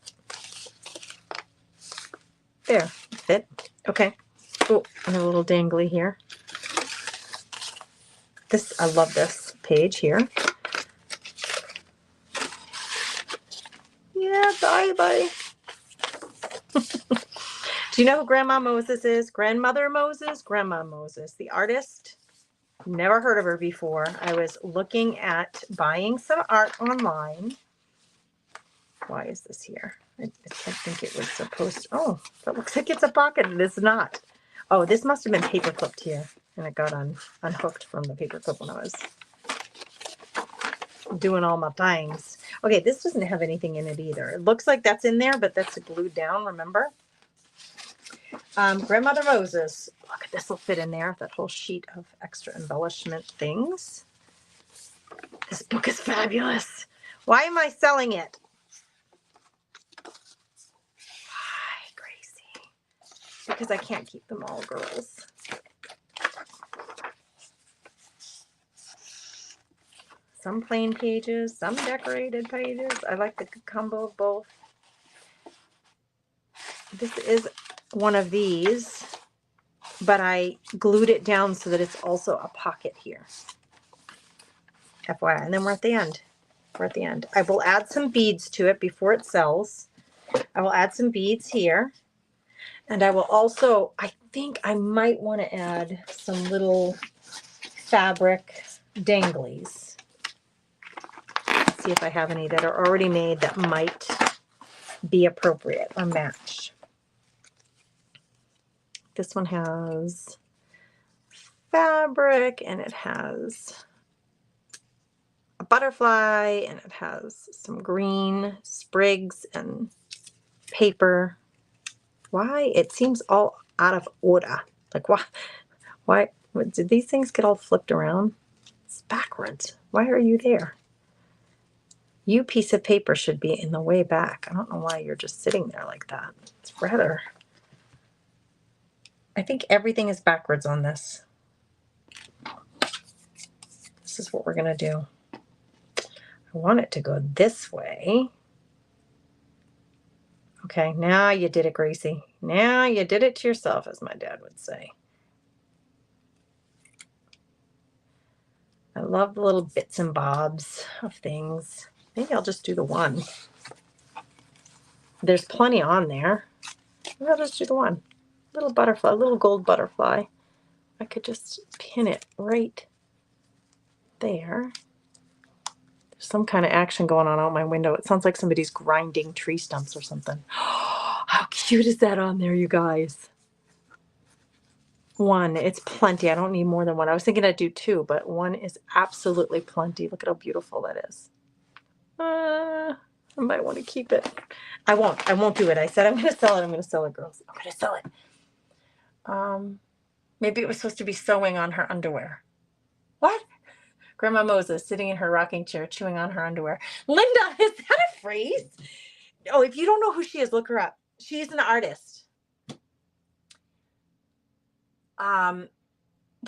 There, fit. Okay. Oh, and a little dangly here. I love this page here. Yeah, bye. Do you know who Grandma Moses is? Grandmother Moses? Grandma Moses, the artist. Never heard of her before. I was looking at buying some art online. Why is this here? I think it was supposed to, oh, that looks like it's a pocket. It is not. Oh, this must have been paper clipped here. And it got unhooked from the paper clip when I was doing all my things. Okay, this doesn't have anything in it either. It looks like that's in there, but that's glued down, remember? Grandmother Moses. Look, this will fit in there. That whole sheet of extra embellishment things. This book is fabulous. Why am I selling it? Why, Gracie? Because I can't keep them all, girls. Some plain pages, some decorated pages. I like the combo of both. This is one of these, but I glued it down so that it's also a pocket here. FYI. And then we're at the end. I will add some beads to it before it sells. I will add some beads here. And I will also, I think I might want to add some little fabric danglies. See if I have any that are already made that might be appropriate or match. This one has fabric and it has a butterfly and it has some green sprigs and paper. Why? It seems all out of order. Like, why did these things get all flipped around? It's backwards. Why are you there? You piece of paper should be in the way back. I don't know why you're just sitting there like that. It's rather... I think everything is backwards on this. This is what we're going to do. I want it to go this way. Okay, now you did it, Gracie. Now you did it to yourself, as my dad would say. I love the little bits and bobs of things. Maybe I'll just do the one. There's plenty on there. Maybe I'll just do the one. Little butterfly, little gold butterfly. I could just pin it right there. There's some kind of action going on out my window. It sounds like somebody's grinding tree stumps or something. How cute is that on there, you guys? One, it's plenty. I don't need more than one. I was thinking I'd do 2, but 1 is absolutely plenty. Look at how beautiful that is. I might want to keep it. I won't do it. I said I'm going to sell it. I'm going to sell it, girls. I'm going to sell it. Maybe it was supposed to be sewing on her underwear. What? Grandma Moses sitting in her rocking chair, chewing on her underwear. Linda, is that a phrase? Oh, if you don't know who she is, look her up. She's an artist.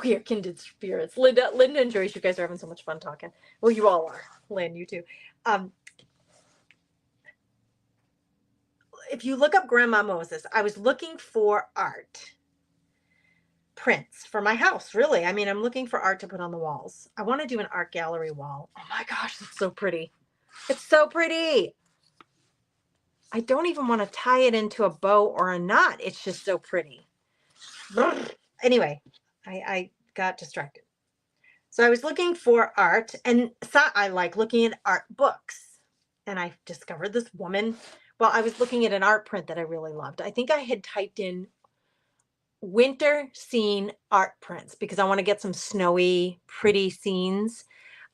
We are kindred spirits. Linda and Joyce, you guys are having so much fun talking. Well, you all are. Lynn, you too. If you look up Grandma Moses, I was looking for art prints for my house, really. I mean, I'm looking for art to put on the walls. I want to do an art gallery wall. Oh my gosh, it's so pretty. It's so pretty. I don't even want to tie it into a bow or a knot. It's just so pretty. Anyway, I got distracted. So I was looking for art, and I like looking at art books. And I discovered this woman. Well, I was looking at an art print that I really loved. I think I had typed in winter scene art prints because I want to get some snowy, pretty scenes.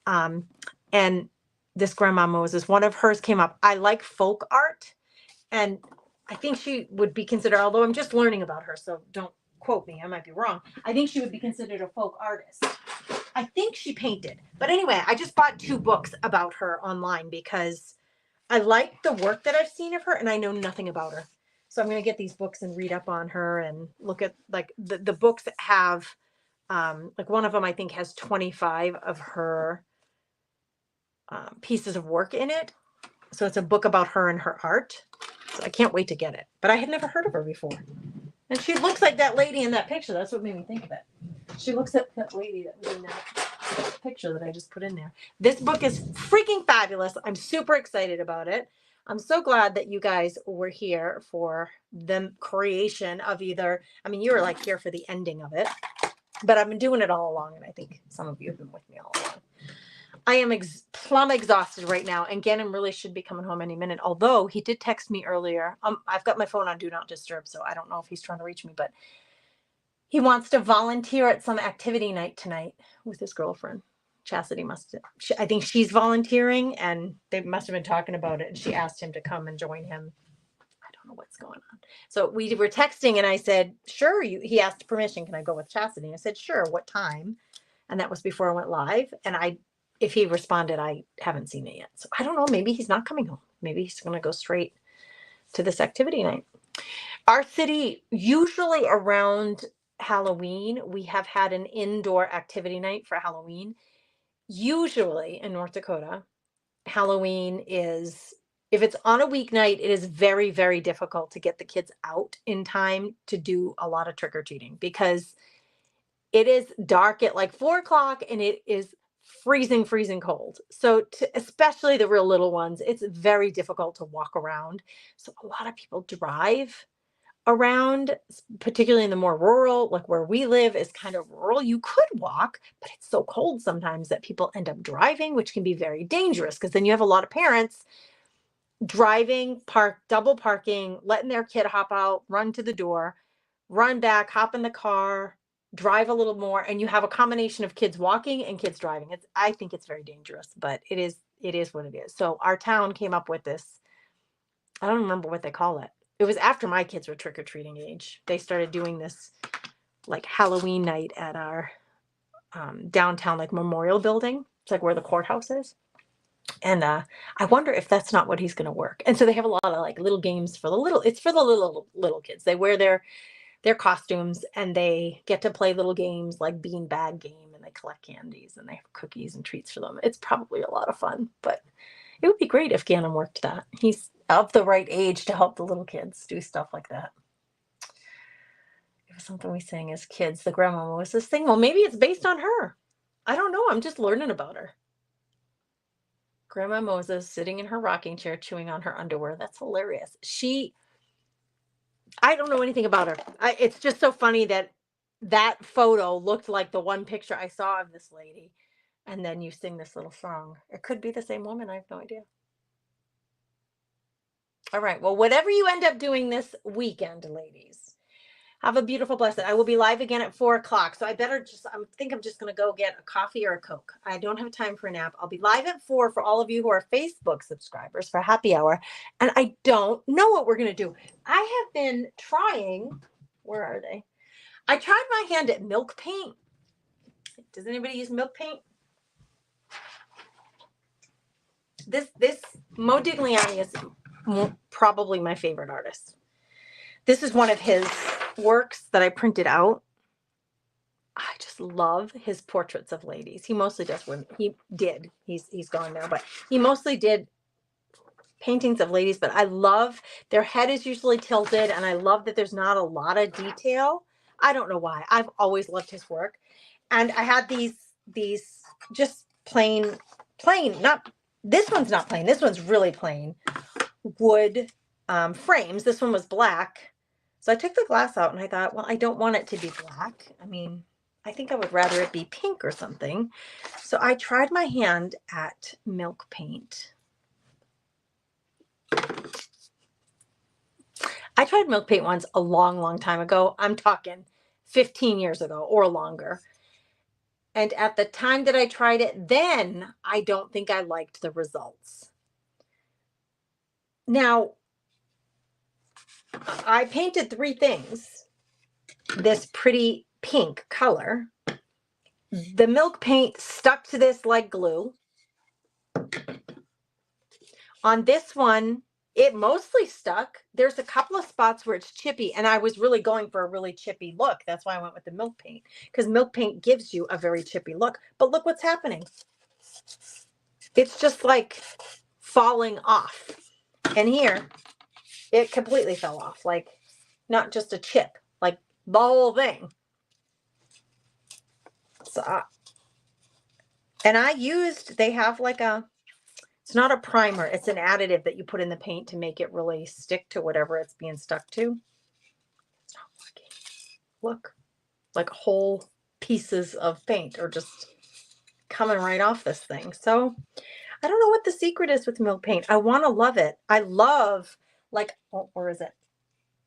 And this Grandma Moses, one of hers came up. I like folk art, and I think she would be considered, although I'm just learning about her, so don't quote me, I might be wrong. I think she would be considered a folk artist. I think she painted. But anyway, I just bought 2 books about her online because I like the work that I've seen of her and I know nothing about her. So I'm going to get these books and read up on her and look at like the books that have like one of them I think has 25 of her pieces of work in it. So it's a book about her and her art. So I can't wait to get it. But I had never heard of her before. And she looks like that lady in that picture. That's what made me think of it. She looks like that lady that was in that picture that I just put in there. This book is freaking fabulous. I'm super excited about it. I'm so glad that you guys were here for the creation of either, I mean, you were like here for the ending of it, but I've been doing it all along, and I think some of you have been with me all along. I am plumb exhausted right now, and Gannon really should be coming home any minute, although he did text me earlier. I've got my phone on Do Not Disturb, so I don't know if he's trying to reach me, but he wants to volunteer at some activity night tonight with his girlfriend. Chastity I think she's volunteering, and they must have been talking about it, and she asked him to come and join him. I don't know what's going on. So we were texting, and I said, sure. He asked permission. Can I go with Chastity? I said, sure. What time? And that was before I went live. And if he responded, I haven't seen it yet. So I don't know. Maybe he's not coming home. Maybe he's going to go straight to this activity night. Our city, usually around Halloween, we have had an indoor activity night for Halloween. Usually in North Dakota, Halloween is, if it's on a weeknight, it is very, very difficult to get the kids out in time to do a lot of trick-or-treating because it is dark at like 4 o'clock and it is freezing cold. So especially the real little ones, it's very difficult to walk around. So a lot of people drive around, particularly in the more rural, like where we live is kind of rural. You could walk, but it's so cold sometimes that people end up driving, which can be very dangerous because then you have a lot of parents driving, double parking, letting their kid hop out, run to the door, run back, hop in the car, drive a little more, and you have a combination of kids walking and kids driving. I think it's very dangerous, but it is what it is. So our town came up with this. I don't remember what they call it. It was after my kids were trick-or-treating age. They started doing this like Halloween night at our downtown like memorial building. It's like where the courthouse is. And I wonder if that's not what he's going to work. And so they have a lot of like little games for it's for the little kids. They wear their costumes and they get to play little games like bean bag game, and they collect candies and they have cookies and treats for them. It's probably a lot of fun, but it would be great if Gannon worked that. He's of the right age to help the little kids do stuff like that. It was something we sang as kids. The Grandma Moses thing. Well, maybe it's based on her. I don't know. I'm just learning about her. Grandma Moses sitting in her rocking chair, chewing on her underwear. That's hilarious. I don't know anything about her. It's just so funny that photo looked like the one picture I saw of this lady. And then you sing this little song. It could be the same woman. I have no idea. All right. Well, whatever you end up doing this weekend, ladies, Have a beautiful, blessed. I will be live again at 4 o'clock. So I better just, I think I'm just going to go get a coffee or a Coke. I don't have time for a nap. I'll be live at 4 for all of you who are Facebook subscribers for happy hour. And I don't know what we're going to do. I have been trying, where are they? I tried my hand at milk paint. Does anybody use milk paint? This Modigliani is probably my favorite artist. This is one of his works that I printed out. I just love his portraits of ladies. He mostly does women. He's gone now, but he mostly did paintings of ladies. But I love their head is usually tilted, and I love that there's not a lot of detail. I don't know why. I've always loved his work. And I had these just plain, not, this one's not plain. This one's really plain wood frames. This one was black. So I took the glass out and I thought, well, I don't want it to be black. I mean, I think I would rather it be pink or something. So I tried my hand at milk paint. I tried milk paint once a long, long time ago. I'm talking 15 years ago or longer. And at the time that I tried it, then I don't think I liked the results. Now, I painted 3 things. This pretty pink color. The milk paint stuck to this like glue. On this one, it mostly stuck. There's a couple of spots where it's chippy, and I was really going for a really chippy look. That's why I went with the milk paint, because milk paint gives you a very chippy look. But look what's happening. It's just like falling off. And here, it completely fell off. Like, not just a chip, like the whole thing. So, and I used, they have like it's not a primer. It's an additive that you put in the paint to make it really stick to whatever it's being stuck to. It's not working. Look, like whole pieces of paint are just coming right off this thing. So I don't know what the secret is with milk paint. I want to love it. I love like, oh, where is it?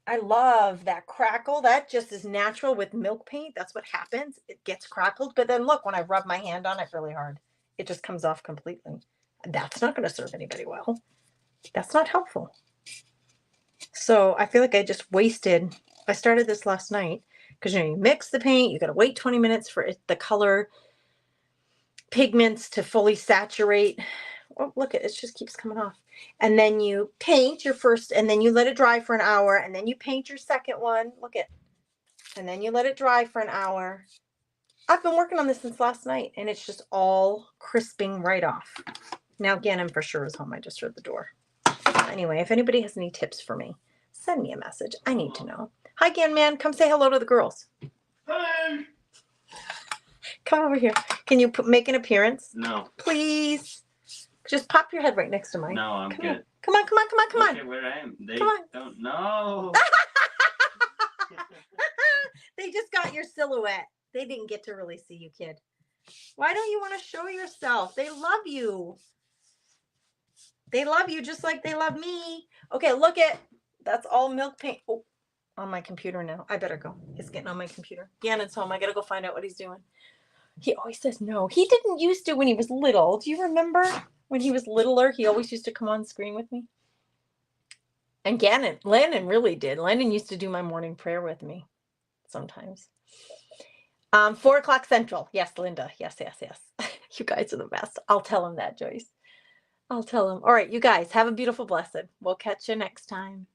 I love that crackle. That just is natural with milk paint. That's what happens. It gets crackled. But then look, when I rub my hand on it really hard, it just comes off completely. That's not going to serve anybody well. That's not helpful. So I feel like I just wasted. I started this last night because, you know, you mix the paint. You got to wait 20 minutes for the color pigments to fully saturate. Oh, look, it just keeps coming off. And then you paint your first, and then you let it dry for an hour, and then you paint your second one. Look at, and then you let it dry for an hour. I've been working on this since last night, and it's just all crisping right off. Now Gannon for sure is home. I just heard the door. Anyway, if anybody has any tips for me, send me a message. I need to know. Hi, Gan Man. Come say hello to the girls.
Hello.
Come over here. Can you make an appearance?
No.
Please. Just pop your head right next to mine.
No, I'm
come
good.
On. Come on, come on, come on, come
Look
on.
at where I am. They
Come on.
don't know.
They just got your silhouette. They didn't get to really see you, kid. Why don't you want to show yourself? They love you. They love you just like they love me. Okay, look at, that's all milk paint. Oh, on my computer now. I better go. It's getting on my computer. Gannon's home. I got to go find out what he's doing. He always says no. He didn't used to when he was little. Do you remember when he was littler? He always used to come on screen with me. And Landon really did. Landon used to do my morning prayer with me sometimes. 4 o'clock Central. Yes, Linda. Yes, yes, yes. You guys are the best. I'll tell him that, Joyce. I'll tell him. All right, you guys, have a beautiful blessed. We'll catch you next time.